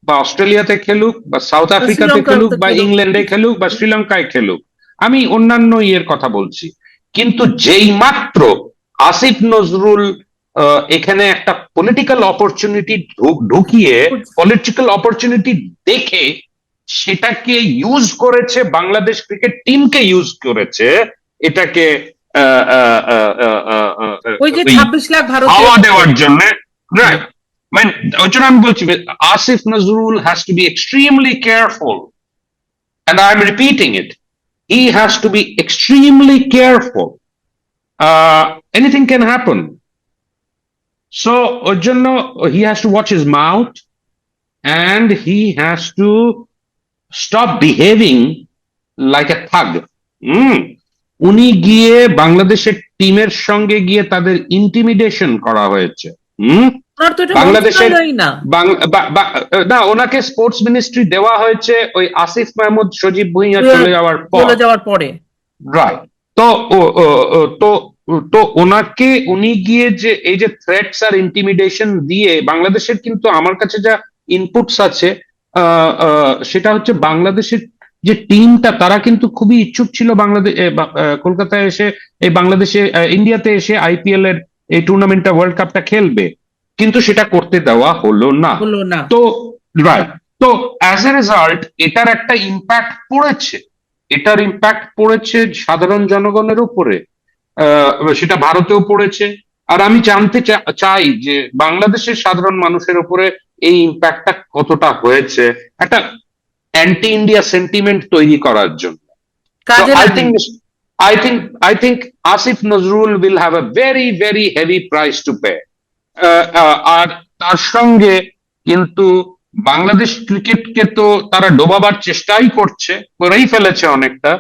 বা অস্ট্রেলিয়াতে খেলুক বা সাউথ আফ্রিকাতে শ্রীলঙ্কার খেলুক তো বা খেলো। ইংল্যান্ডে খেলুক বা শ্রীলঙ্কায় খেলুক, আমি অন্যান্য ইয়ের কথা বলছি। কিন্তু যেই মাত্র আসিফ নজরুল এখানে একটা পলিটিক্যাল অপরচুনিটি ঢুকিয়ে, পলিটিক্যাল অপরচুনিটি দেখে সেটাকে ইউজ করেছে, বাংলাদেশ ক্রিকেট টিমকে ইউজ করেছে, এটাকে আহ, আহ, আহ, আহ, আহ, আহ, ওই যে ওই 26 লাখ ভারতীয় হাওয়া থাকে। দেওয়ার জন্য। রাইট, মানে ওই জন্য আমি বলছি Asif Nazrul has to B extremely careful, and I'm repeating it. He has to be extremely careful. Anything can happen. So, ওর জন্য he has to watch his mouth, and he has to stop behaving like a thug. হুম, উনি গিয়ে বাংলাদেশের টিমের সঙ্গে গিয়ে তাদের intimidation করা হয়েছে। হুম, ওনার তো এটা বাংলাদেশের মন্ত্রণালয়ই না। না, ওনাকে স্পোর্টস মিনিস্ট্রি দেওয়া হয়েছে ওই আসিফ মাহমুদ সজীব ভুঁইয়া চলে চলে যাওয়ার পর। চলে যাওয়ার পরে। রাইট। তো তো তো ওনাকে, উনি গিয়ে যে এই যে থ্রেটস আর ইন্টিমিডেশন দিয়ে, বাংলাদেশের কিন্তু আমার কাছে যা ইনপুটস আছে, সেটা হচ্ছে বাংলাদেশের যে টিমটা, তারা কিন্তু খুবই ইচ্ছুক ছিল বাংলাদেশ কলকাতায় এসে, এই বাংলাদেশে ইন্ডিয়াতে এসে আইপিএল এর এই টুর্নামেন্টটা, ওয়ার্ল্ড কাপটা খেলবে, কিন্তু সেটা করতে দেওয়া হলো না। হলো না। তো রাইট, তো অ্যাজ এ রেজাল্ট এটার একটা ইম্প্যাক্ট পড়েছে, এটার ইম্প্যাক্ট পড়েছে সাধারণ জনগণের উপরে, সেটা ভারতেও পড়েছে। আর আমি জানতে চাই যে বাংলাদেশের সাধারণ মানুষের উপরে এই ইম্প্যাক্টটা কতটা হয়েছে একটা অ্যান্টি ইন্ডিয়া সেন্টিমেন্ট তৈরি করার জন্য। So কাজে I লাগে। think I think Asif Nazrul will have a very very heavy price to pay. আর তার সঙ্গে কিন্তু বাংলাদেশ ক্রিকেটকে তো তারা ডোবাবার চেষ্টাই করছে, করেই ফেলেছে অনেকটা,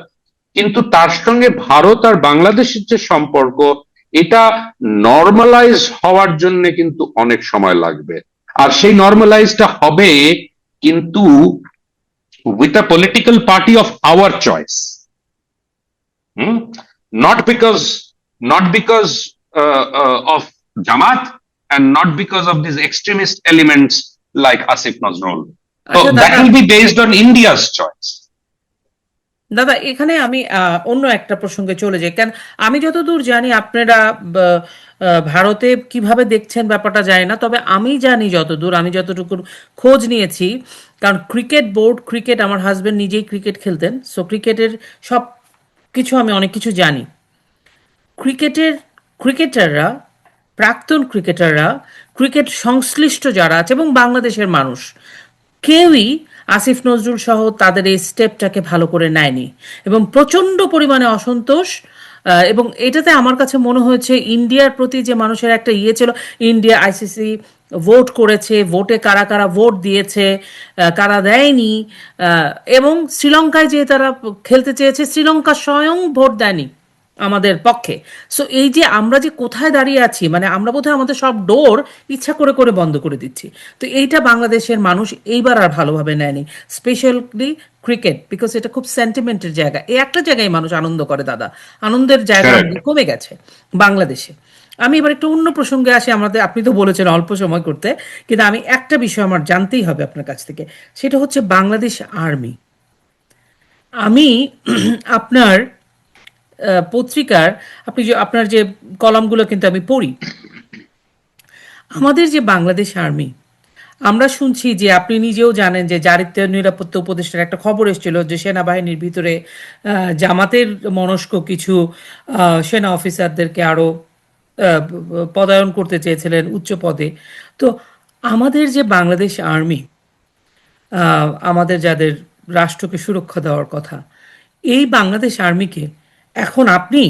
কিন্তু তার সঙ্গে ভারত আর বাংলাদেশের যে সম্পর্ক, এটা নর্মালাইজ হওয়ার জন্য কিন্তু অনেক সময় লাগবে। আর সেই নর্মালাইজটা হবে কিন্তু with a political party of our choice. Not because not because of Jamaat and not because of these extremist elements like Asif Nazrul. So আচ্ছা that দাদা, will be based on India's choice. দাদা এখানে আমি অন্য একটা প্রসঙ্গে চলে যাই। কেন, আমি যতদূর জানি আপনারা ভারতে কিভাবে দেখছেন ব্যাপারটা জানি না, তবে আমি জানি যতদূর, আমি যতটুকু খোঁজ নিয়েছি, কারণ ক্রিকেট বোর্ড, ক্রিকেট, আমার হাজবেন্ড নিজেই ক্রিকেট খেলতেন, সো ক্রিকেটের সব কিছু আমি অনেক কিছু জানি। ক্রিকেটের ক্রিকেটাররা, প্রাক্তন ক্রিকেটাররা, ক্রিকেট সংশ্লিষ্ট যারা আছে এবং বাংলাদেশের মানুষ, কেউই আসিফ নজরুল সহ তাদের এই স্টেপটাকে ভালো করে নেয়নি এবং প্রচণ্ড পরিমাণে অসন্তোষ। এবং এটাতে আমার কাছে মনে হয়েছে ইন্ডিয়ার প্রতি যে মানুষের একটা ইয়ে ছিল, ইন্ডিয়া আইসিসি ভোট করেছে, ভোটে কারা কারা ভোট দিয়েছে, কারা দেয়নি, এবং শ্রীলঙ্কায় যে তারা খেলতে চেয়েছে, শ্রীলঙ্কা স্বয়ং ভোট দেয়নি আমাদের পক্ষে। সো এই যে আমরা যে কোথায় দাঁড়িয়ে আছি, মানে আমরা বোধহয় আমাদের সব ডোর ইচ্ছা করে করে বন্ধ করে দিচ্ছি। তো এইটা বাংলাদেশের মানুষ এইবার আর ভালোভাবে নেয়নি, স্পেশালি ক্রিকেট, বিকজ এটা খুব সেন্টিমেন্টের জায়গা। এই একটা জায়গায় মানুষ আনন্দ করে দাদা, আনন্দের জায়গা Correct. আমাদের কমে গেছে বাংলাদেশে। আমি এবার একটু অন্য প্রসঙ্গে আসি। আমাদের, আপনি তো বলেছেন অল্প সময় করতে, কিন্তু আমি একটা বিষয় আমার জানতেই হবে আপনার কাছ থেকে, সেটা হচ্ছে বাংলাদেশ আর্মি। আমি আপনার পত্রিকার, আপনি যে আপনার যে কলামগুলো কিন্তু আমি পড়ি, আমাদের যে বাংলাদেশ আর্মি, আমরা শুনছি যে আপনি নিজেও জানেন যে জাতীয় নিরাপত্তা উপদেষ্টার একটা খবর এসেছিল যে সেনাবাহিনীর ভিতরে জামাতের মনস্ক কিছু সেনা অফিসারদেরকে আরও পদায়ন করতে চেয়েছিলেন উচ্চ পদে। তো আমাদের যে বাংলাদেশ আর্মি, আমাদের যাদের রাষ্ট্রকে সুরক্ষা দেওয়ার কথা, এই বাংলাদেশ আর্মিকে এখন আপনি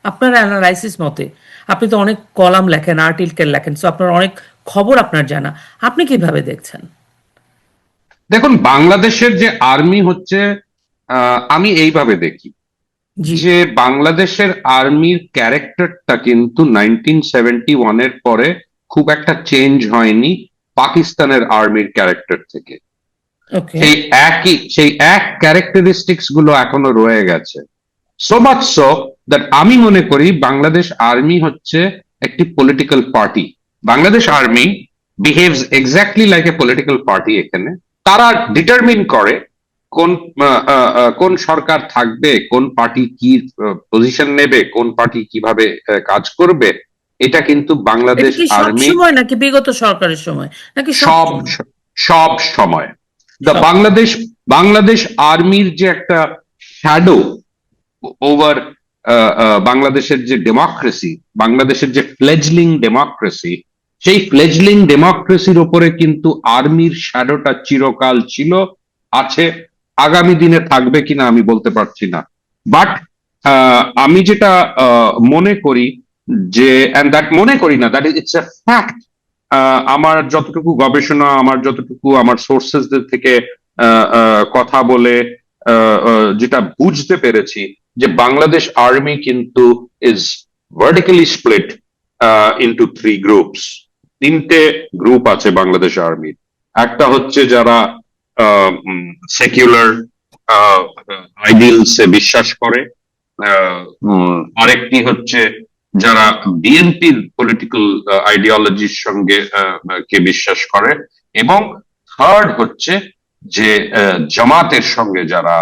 আপনার অ্যানালাইসিস মতে, আপনি তো অনেক কলাম লেখেন, আর্টিকেল লেখেন, সো আপনার অনেক খবর আপনার জানা, আপনি কিভাবে দেখছেন? দেখুন, বাংলাদেশের যে আর্মি হচ্ছে, আমি এইভাবে দেখি জি। যে বাংলাদেশের আর্মির ক্যারেক্টারটা কিন্তু 1971-এর পরে খুব একটা চেঞ্জ হয়নি পাকিস্তানের আর্মির ক্যারেক্টার থেকে। ওকে। সেই এক ক্যারেক্টারিস্টিক্স গুলো এখনো রয়ে গেছে। সো মাচ সো দ্যাট আমি মনে করি বাংলাদেশ আর্মি হচ্ছে একটি political party. Bangladesh army behaves exactly like a political party. এখানে তারা ডিটারমিন করে কোন কোন সরকার থাকবে, কোন পার্টি কি পজিশন নেবে, কোন পার্টি কিভাবে কাজ করবে। এটা কিন্তু এটা বাংলাদেশ কি সব আর্মি সময় নাকি বিগত সরকারের সময় নাকি সব সব সময়? সব সময় দ্য সব। বাংলাদেশ আর্মির যে একটা শ্যাডো ওভার বাংলাদেশের যে ডেমোক্রেসি, বাংলাদেশের যে ফ্লেজলিং ডেমোক্রেসি, সেই ফ্লেজলিং ডেমোক্রেসির ওপরে কিন্তু আর্মির শ্যাডোটা চিরকাল ছিল, আছে, আগামী দিনে থাকবে কিনা আমি বলতে পারছি না। বাট আমি যেটা মনে করি যে, এন্ড দ্যাট মনে করি না, দ্যাট ইটস এ ফ্যাক্ট। আমার যতটুকু গবেষণা, আমার যতটুকু আমার সোর্সেসদের থেকে কথা বলে যেটা বুঝতে পেরেছি, যে বাংলাদেশ আর্মি কিন্তু is vertically split into three groups. তিনটে গ্রুপ আছে বাংলাদেশ আর্মির। একটা হচ্ছে যারা সেকুলার আইডিয়ালসে বিশ্বাস করে, আরেকটি হচ্ছে যারা বিএনপির পলিটিক্যাল আইডিওলজির সঙ্গে কে বিশ্বাস করে, এবং থার্ড হচ্ছে যে জামাতের সঙ্গে যারা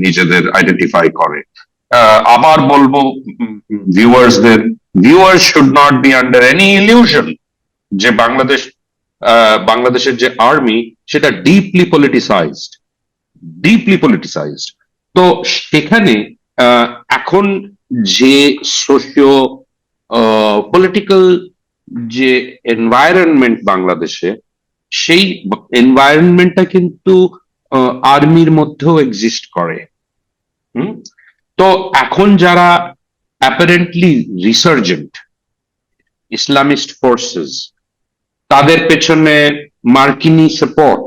নিজেদের আইডেন্টিফাই করে। আবার বলবো ভিউয়ার্সদের, viewers should not be under any illusion যে বাংলাদেশের যে আর্মি সেটা ডিপলি পলিটিসাইজড, ডিপলি পলিটিসাইজড। তো সেখানে এখন যে সোশিও পলিটিক্যাল যে এনভায়রনমেন্ট বাংলাদেশে, সেই এনভায়রনমেন্টটা কিন্তু আর্মির মধ্যেও এক্সিস্ট করে। হুম। তো এখন যারা অ্যাপারেন্টলি রিসার্জেন্ট ইসলামিস্ট ফোর্সেস, তাদের পেছনে মার্কিনি সাপোর্ট,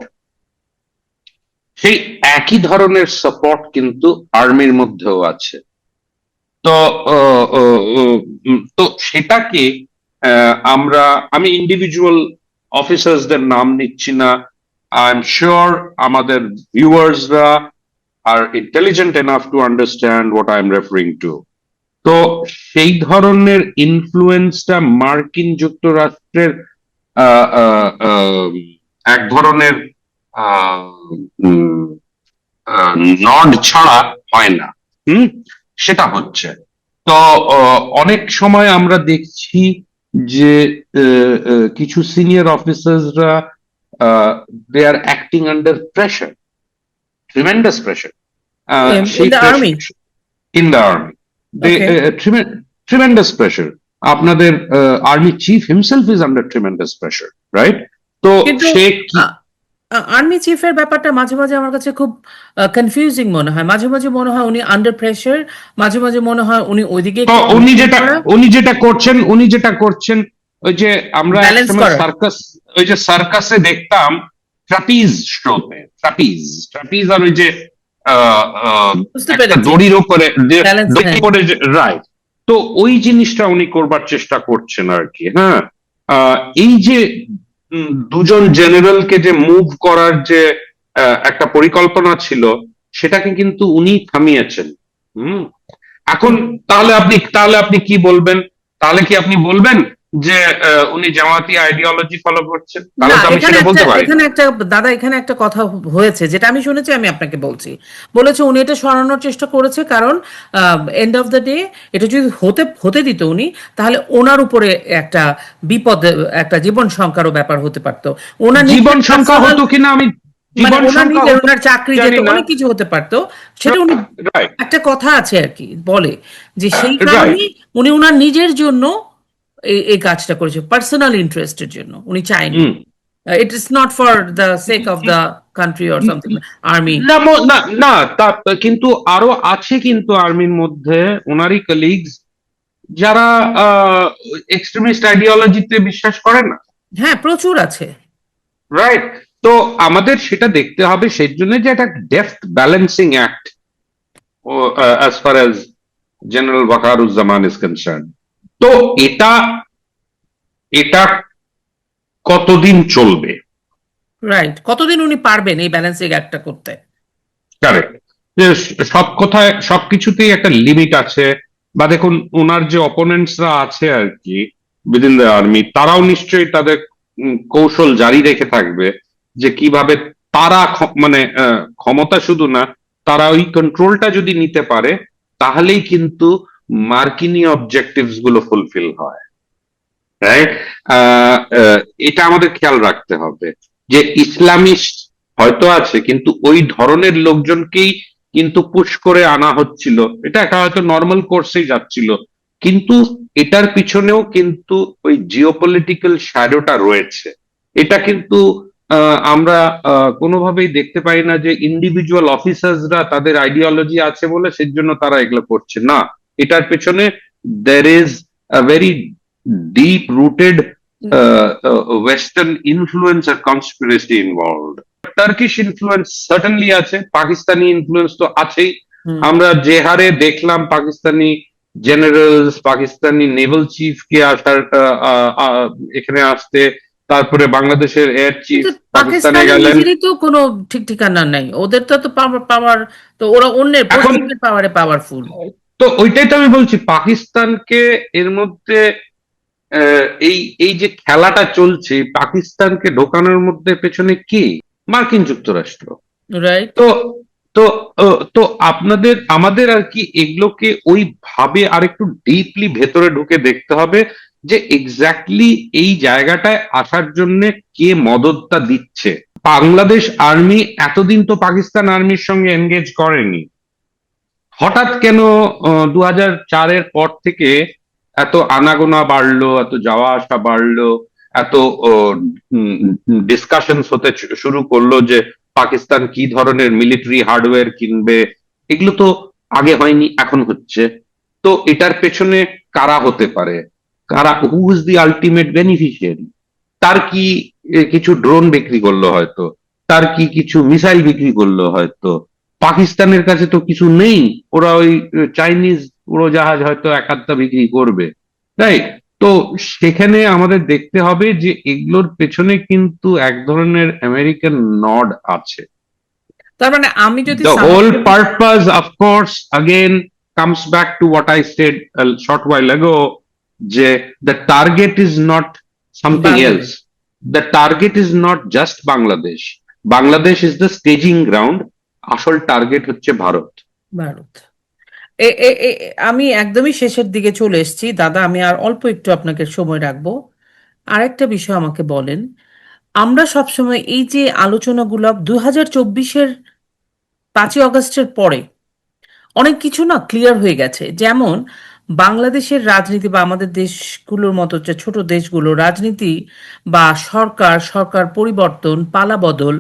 সেই একই ধরনের সাপোর্ট কিন্তু আর্মির মধ্যেও আছে। তো তো সেটাকে আমি ইন্ডিভিজুয়াল অফিসার্সদের নাম নিচ্ছি না। আই এম শিওর আমাদের ভিউয়ার্সরা are intelligent enough to understand what I am referring to. তো সেই ধরনের ইনফ্লুয়েন্সটা মার্কিন যুক্তরাষ্ট্রের আহ, আহ, আহ, এক ধরনের আহ, উম, নড ছাড়া হয় না। হুম, সেটা হচ্ছে। তো অনেক সময় আমরা দেখছি যে কিছু সিনিয়র অফিসার্সরা they are acting under pressure, tremendous pressure. In সেই the army. Pressure in the army, they okay. Tremendous pressure. আপনাদের army chief himself is under tremendous pressure, right? তো কিন্তু সে কি আর্মি চিফের ব্যাপারটা মাঝে মাঝে আমার কাছে খুব কনফিউজিং মনে হয়। মাঝে মাঝে মনে হয় উনি আন্ডার প্রেশার, মাঝে মাঝে মনে হয় উনি ওইদিকে তো একটু কন্ট্রোল করা, উনি যেটা করছেন, ওই যে আমরা ব্যালেন্স একসময় করার। সার্কাস, ওই যে সার্কাসে দেখতাম ট্রাপিজ শোতে, ট্রাপিজ ট্রাপিজ আর ওই যে বুঝতে একটা পেরেছি। দড়ির উপরে ব্যালেন্স, দড়ি হ্যাঁ। করে, রাইট। তো ওই জিনিসটা উনি করবার চেষ্টা করছেন আর কি। হ্যাঁ, এই যে দুজন জেনারেলকে যে মুভ করার যে একটা পরিকল্পনা ছিল, সেটাকে কিন্তু উনি থামিয়েছেন। হুম। এখন তাহলে আপনি কি বলবেন? তাহলে কি আপনি বলবেন যে উনি জামাতি আইডিওলজি ফলো করছেন? না, তাহলে তো আমি সেটা বলতে পারি না। এখানে একটা দাদা, এখানে একটা কথা হয়েছে যেটা আমি শুনেছি, আমি আপনাকে বলছি। বলেছে উনি এটা সরানোর চেষ্টা করেছে কারণ এন্ড অফ দ্য ডে এটা যদি হতে হতে দিত উনি, তাহলে ওনার উপরে একটা বিপদ, একটা জীবন সংখ্যারও ব্যাপার হতে পারতো। ওনার জীবন নিজের সংখ্যা পার্সোনাল, হতো কিনা আমি, মানে জীবন ওনার সংখ্যা নিজের, হতো ওনার চাকরি যেত, জানি না। অনেক কিছু হতে পারতো। সেটা উনি, রাইট, একটা কথা আছে আর কি, বলে যে সেই রাইট। কারণে উনি ওনার নিজের জন্য এই কাজটা করেছে, পার্সোনাল ইন্টারেস্টের জন্য উনি চায়নি। হুম। It is not for the sake of the country or something, army. না না না, তা কিন্তু আরো আছে কিন্তু আর্মির মধ্যে ওনারই কলিগস যারা এক্সট্রিমিস্ট আইডিওলজিতে বিশ্বাস করে না। হ্যাঁ, প্রচুর আছে। রাইট। তো আমাদের সেটা দেখতে হবে, সেই জন্য যে একটা deft balancing act as far as general Waker-Uz-Zaman is concern. তো এটা এটা কতদিন চলবে? রাইট, কতদিন উনি পারবেন এই ব্যালেন্সিং একটা করতে? কারেক্ট। যে সব কথায় সবকিছুতেই একটা লিমিট আছে। বা দেখুন, ওনার যে অপোনেন্টসরা আছে আর কি উইদিন দ্য আর্মি, তারাও নিশ্চয়ই তাদের কৌশল জারি রেখে থাকবে যে কিভাবে তারা মানে ক্ষমতা শুধু না, তারা ওই কন্ট্রোলটা যদি নিতে পারে, তাহলেই কিন্তু মার্কিনী অবজেক্টিভস গুলো ফুলফিল হয়। রাইট। এটা আমাদের খেয়াল রাখতে হবে যে ইসলামিস্ট হয়তো আছে, কিন্তু ওই ধরনের লোকজনকেই কিন্তু পুশ করে আনা হচ্ছিল। এটা একটা হয়তো নর্মাল কোর্সেই যাচ্ছিল, কিন্তু এটার পিছনেও কিন্তু ওই জিওপলিটিক্যাল শ্যাডোটা রয়েছে। এটা কিন্তু আমরা কোনোভাবেই দেখতে পাই না যে ইন্ডিভিজুয়াল অফিসার্সরা তাদের আইডিওলজি আছে বলে সেজন্য তারা এগুলো করছে না। এটার পেছনে there is a very deep rooted Western influence or conspiracy involved. Turkish influence certainly আছে, পাকিস্তানি ইনফ্লুয়েন্স তো আছেই। হুম। আমরা যে হারে দেখলাম Pakistani generals, Pakistani naval chief কে আসার এখানে আসতে, তারপরে বাংলাদেশের এয়ার চিফ কিন্তু পাকিস্তানে পাকিস্তানের গেলেন। নিজেরই তো কোনো ঠিক ঠিকানা নাই, ওদের তো তো পাওয়ার পাওয়ার, তো ওরা অন্যের এখন পশ্চিমের পাওয়ারে পাওয়ারফুল। তো ওইটাই তো আমি বলছি, পাকিস্তানকে এর মধ্যে এই এই যে খেলাটা চলছে, পাকিস্তানকে ঢোকানোর মধ্যে পেছনে কে? মার্কিন যুক্তরাষ্ট্র। রাইট। তো তো তো আমাদের আর কি এগুলোকে ওই ভাবে আরেকটু ডিপলি ভেতরে ঢুকে দেখতে হবে যে এক্স্যাক্টলি এই জায়গাটায় আসার জন্য কে মদতটা দিচ্ছে। বাংলাদেশ আর্মি এতদিন তো পাকিস্তান আর্মির সঙ্গে এনগেজ করেনি। হঠাৎ কেন 2004-এর পর থেকে এত আনাগোনা বাড়লো, এত যাওয়া আসা বাড়লো, এত ডিসকাশনস হতে শুরু করলো যে পাকিস্তান কি ধরনের মিলিটারি হার্ডওয়্যার কিনবে? এগুলো তো আগে হয়নি, এখন হচ্ছে। তো এটার পেছনে কারা হতে পারে? Who is the ultimate beneficiary? তার কি কিছু ড্রোন বিক্রি করলো হয়তো, তার কি কিছু মিসাইল বিক্রি করলো হয়তো। পাকিস্তানের কাছে তো কিছু নেই, ওরা ওই চাইনিজ উড়োজাহাজ হয়তো এক আধটা বিক্রি করবে। রাইট। তো সেখানে আমাদের দেখতে হবে যে এগুলোর পেছনে কিন্তু এক ধরনের আমেরিকান নড আছে। তার মানে আমি যদি The whole summary, purpose, of course, again, comes back to what I said a short while ago, যে the target is not something Bangladesh, else. The target is not just Bangladesh. Bangladesh is the staging ground. আসল target হচ্ছে ভারত। ভারত। আমি একদমই শেষের দিকে চলে এসেছি দাদা, আমি আর অল্প একটু আপনাকে সময় রাখবো। আরেকটা বিষয় আমাকে বলেন, আমরা সবসময় এই যে আলোচনাগুলো 2024-এর 5ই আগস্টের পরে অনেক কিছু না ক্লিয়ার হয়ে গেছে। যেমন বাংলাদেশের রাজনীতি বা আমাদের দেশগুলোর মতো যে ছোট দেশগুলো রাজনীতি বা সরকার সরকার পরিবর্তন পালাবদল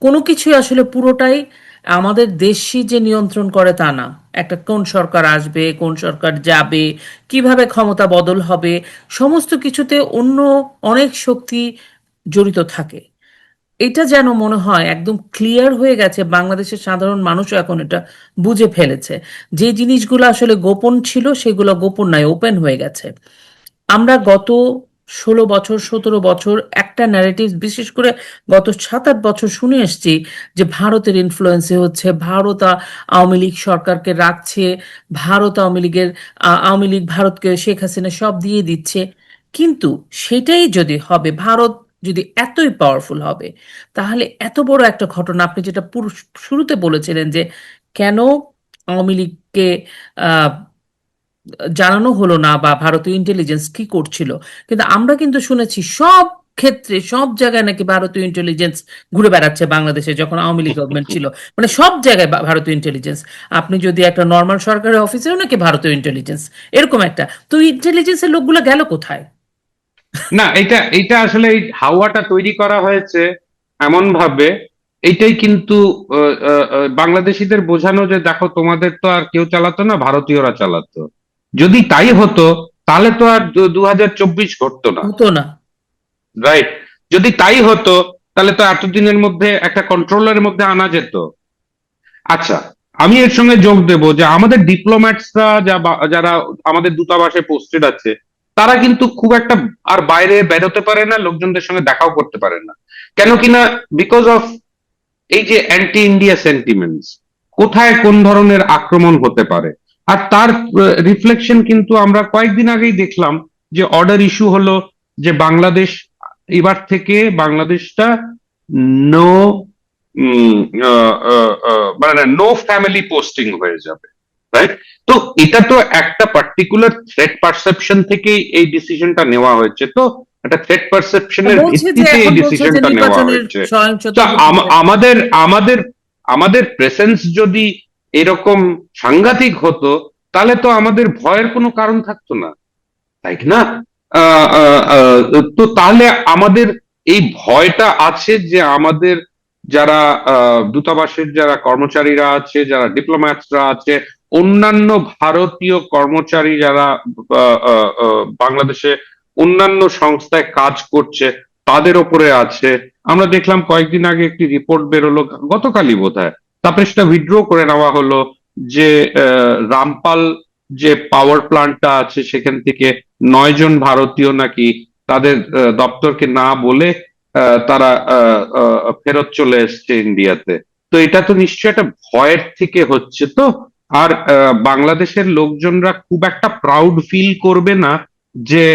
কোনো কিছুই আসলে পুরোটাই আমাদের দেশই যে নিয়ন্ত্রণ করে তা না। একটা কোন সরকার আসবে, কোন সরকার যাবে, কিভাবে ক্ষমতা বদল হবে, সমস্ত কিছুতে অন্য অনেক শক্তি জড়িত থাকে। এটা যেন মনে হয় একদম ক্লিয়ার হয়ে গেছে, বাংলাদেশের সাধারণ মানুষও এখন এটা বুঝে ফেলেছে। যে জিনিসগুলো আসলে গোপন ছিল সেগুলো গোপন নয়, ওপেন হয়ে গেছে। আমরা গত 16 বছর 17 বছর একটা ন্যারেটিভ, বিশেষ করে গত 7-8 বছর শুনে এসেছি যে ভারতের ইনফ্লুয়েন্সে হচ্ছে, ভারত আওয়ামী লীগ সরকারকে রাখছে, ভারত আওয়ামী লীগের আওয়ামী লীগ ভারতকে শেখ হাসিনা সব দিয়ে দিচ্ছে। কিন্তু সেটাই যদি হবে, ভারত যদি এতই পাওয়ারফুল হবে, তাহলে এত বড় একটা ঘটনা আপনি যেটা পুরো শুরুতে বলেছিলেন যে কেন আওয়ামী লীগকে আহ জানানো হলো না বা ভারতীয় ইন্টেলিজেন্স কি করছিল। কিন্তু আমরা কিন্তু শুনেছি সব ক্ষেত্রে সব জায়গায় নাকি ভারতীয় ইন্টেলিজেন্স ঘুরে বেড়াচ্ছে বাংলাদেশে, যখন আওয়ামী লীগ গভর্নমেন্ট ছিল। মানে সব জায়গায় ভারতীয় ইন্টেলিজেন্স। আপনি যদি একটা নর্মাল সরকারি অফিসেও নাকি ভারতীয় ইন্টেলিজেন্স, এরকম একটা। তো ইন্টেলিজেন্সের লোকগুলো গেল কোথায়? না, এটা এটা আসলে এই হাওয়াটা তৈরি করা হয়েছে এমন ভাবে, এইটাই কিন্তু বাংলাদেশিদের বোঝানো যে দেখো তোমাদের তো আর কেউ চালাতো না, ভারতীয়রা চালাতো। যদি তাই হতো তাহলে তো আর 2024 ঘটতো না, হতো না। রাইট? যদি তাই হতো তাহলে তো এতদিনের মধ্যে একটা কন্ট্রোলের মধ্যে আনা যেত। আচ্ছা, আমি এর সঙ্গে যোগ দেব যে আমাদের ডিপ্লোম্যাটসরা যারা আমাদের দূতাবাসে পোস্টেড আছে, তারা কিন্তু খুব একটা আর বাইরে বেরোতে পারে না, লোকজনদের সঙ্গে দেখাও করতে পারে না। কেন কিনা, বিকজ অফ এই যে অ্যান্টি ইন্ডিয়া সেন্টিমেন্টস, কোথায় কোন ধরনের আক্রমণ হতে পারে। আর তার রিফ্লেকশন কিন্তু আমরা কয়েকদিন আগেই দেখলাম যে অর্ডার ইস্যু হলো যে বাংলাদেশ এবার থেকে বাংলাদেশটা নো মানে নো ফ্যামিলি পোস্টিং হয়ে যাবে, রাইট? তো এটা তো একটা পার্টিকুলার থ্রেট পারসেপশন থেকেই এই ডিসিশনটা নেওয়া হয়েছে। তো একটা থ্রেট পারসেপশনের বলছে যে ভিত্তিতে এই এখন বলছে যে ডিসিশনটা নেওয়া নির্বাচনের হয়েছে। তো সহিংসতা হতে পারে। আমাদের আমাদের আমাদের প্রেসেন্স যদি এরকম সাংঘাতিক হতো, তাহলে তো আমাদের ভয়ের কোনো কারণ থাকতো না, তাই কি না? আহ, আহ, আহ, তো তাহলে আমাদের এই ভয়টা আছে যে আমাদের যারা দূতাবাসের যারা কর্মচারীরা আছে, যারা ডিপ্লোম্যাটসরা আছে, অন্যান্য ভারতীয় কর্মচারী যারা বাংলাদেশে অন্যান্য সংস্থায় কাজ করছে, তাদের ওপরে আছে। আমরা দেখলাম কয়েকদিন আগে একটি রিপোর্ট বেরোলো, গতকালই বোধহয়, তারপরে সেটা উইথড্র করে নেওয়া হলো, যে রামপাল যে পাওয়ার প্ল্যান্টটা আছে সেখান থেকে 9 জন ভারতীয় নাকি তাদের দপ্তরকে না বলে তারা ফেরত চলে এসছে ইন্ডিয়াতে। তো এটা তো নিশ্চয়ই একটা ভয়ের থেকে হচ্ছে। তো আর বাংলাদেশের লোকজনরা খুব একটা প্রাউড ফিল করবে না যে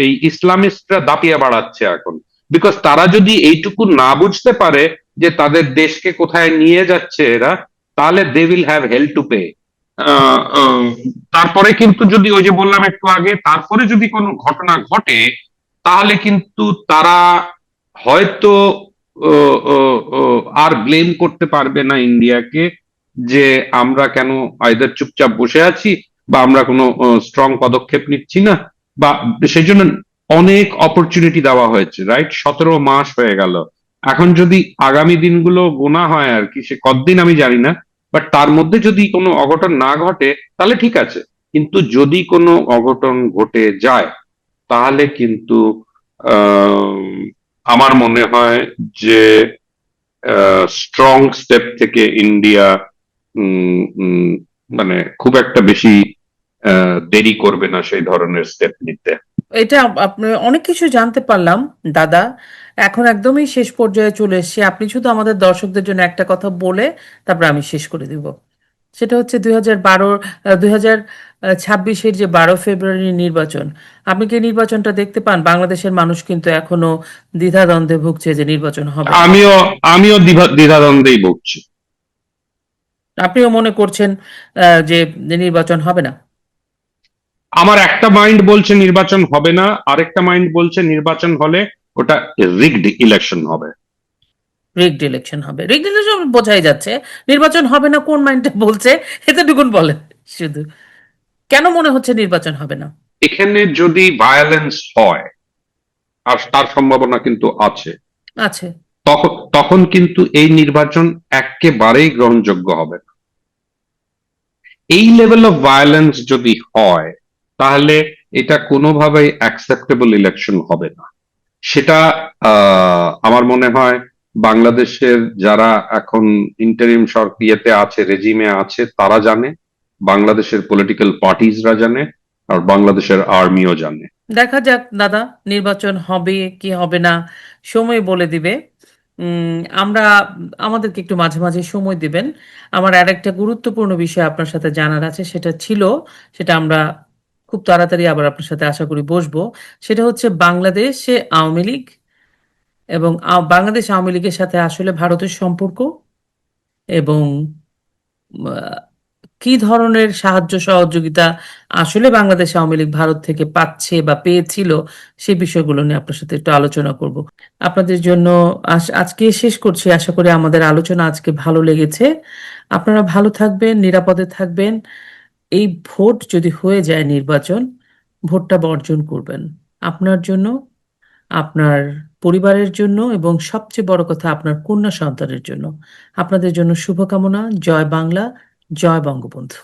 এই ইসলামিস্টরা দাপিয়ে বাড়াচ্ছে এখন। বিকজ তারা যদি এইটুকু না বুঝতে পারে যে তাদের দেশকে কোথায় নিয়ে যাচ্ছে এরা, তাহলে they will have hell to pay. তারপরে কিন্তু যদি ওই যে বললাম একটু আগে, তারপরে যদি কোনো ঘটনা ঘটে, তাহলে কিন্তু তারা হয়তো আর ব্লেম করতে পারবে না ইন্ডিয়াকে যে আমরা কেন আইদার চুপচাপ বসে আছি বা আমরা কোনো স্ট্রং পদক্ষেপ নিচ্ছি না। বা সেই জন্য অনেক অপরচুনিটি দেওয়া হয়েছে, রাইট? 17 মাস হয়ে গেল। এখন যদি আগামী দিনগুলো গোনা হয় আর কি, সে কতদিন আমি জানি না, বাট তার মধ্যে যদি কোনো অঘটন না ঘটে তাহলে ঠিক আছে। কিন্তু যদি কোনো অঘটন ঘটে যায়, তাহলে কিন্তু আহ, আমার মনে হয় যে স্ট্রং স্টেপ থেকে ইন্ডিয়া মানে খুব একটা বেশি দেরি করবে না সেই ধরনের স্টেপ নিতে। এটা আপনি অনেক কিছু জানতে পারলাম দাদা। এখন একদমই শেষ পর্যায়ে চলে এসেছি, আপনি শুধু আমাদের দর্শকদের জন্য একটা কথা বলে তারপর আমি শেষ করে দিব। সেটা হচ্ছে 2026-এর যে 12 ফেব্রুয়ারি নির্বাচন। আপনি কি নির্বাচনটা দেখতে পান? বাংলাদেশের মানুষ কিন্তু এখনো দ্বিধাদ্বন্দ্বে ভুগছে যে নির্বাচন হবে কিনা। আমিও আমিও দ্বিধাদ্বন্দ্বেই ভুগছি। আপনিও মনে করছেন যে নির্বাচন হবে না? আমার একটা মাইন্ড বলছে নির্বাচন হবে না, আরেকটা মাইন্ড বলছে নির্বাচন হলে ওটা রিগড ইলেকশন হবে। রিগড ইলেকশন হবে, রিগড ইলেকশন বোঝাই যাচ্ছে। নির্বাচন হবে না কোন মাইন্ডটা বলছে, এতটুকুন বলেন শুধু। কেন মনে হচ্ছে নির্বাচন হবে না? এখানে যদি ভায়োলেন্স হয়, আর তার সম্ভাবনা কিন্তু আছে, আছে। তখন তখন কিন্তু এই নির্বাচন একেবারেই গ্রহণযোগ্য হবে না। এই লেভেল অফ ভায়োলেন্স যদি হয়, তাহলে এটা কোনোভাবেই অ্যাকসেপ্টেবল ইলেকশন হবে না। সেটা আমার মনে হয় বাংলাদেশের যারা এখন ইন্টারিম ইয়েতে আছে, রেজিমে আছে, তারা জানে, বাংলাদেশের পলিটিক্যাল পার্টিজরা জানে, আর বাংলাদেশের আর্মিও জানে। দেখা যাক দাদা, নির্বাচন হবে কি হবে না সময় বলে দিবে। আমরা, আমাদেরকে একটু মাঝে মাঝে সময় দিবেন। আমার আরেকটা গুরুত্বপূর্ণ বিষয় আপনার সাথে জানার আছে, সেটা ছিল, সেটা আমরা খুব তাড়াতাড়ি আবার আপনার সাথে আশা করি বসবো। সেটা হচ্ছে বাংলাদেশে আওয়ামী লীগ এবং বাংলাদেশ আওয়ামী লীগের সাথে আসলে ভারতের সম্পর্ক, এবং আহ, কি ধরনের সাহায্য সহযোগিতা আসলে বাংলাদেশ আওয়ামী লীগ ভারত থেকে পাচ্ছে বা পেয়েছিল, সেই বিষয়গুলো নিয়ে আপনার সাথে একটু আলোচনা করব। আপনাদের জন্য আজকে শেষ করছি। আশা করি আমাদের আলোচনা আজকে ভালো লেগেছে। আপনারা ভালো থাকবেন, নিরাপদে থাকবেন। এই ভোট যদি হয়ে যায় নির্বাচন, ভোটটা বর্জন করবেন আপনার জন্য, আপনার পরিবারের জন্য, এবং সবচেয়ে বড় কথা আপনার কন্যা সন্তানের জন্য। আপনাদের জন্য শুভকামনা। জয় বাংলা, জয় বঙ্গবন্ধু।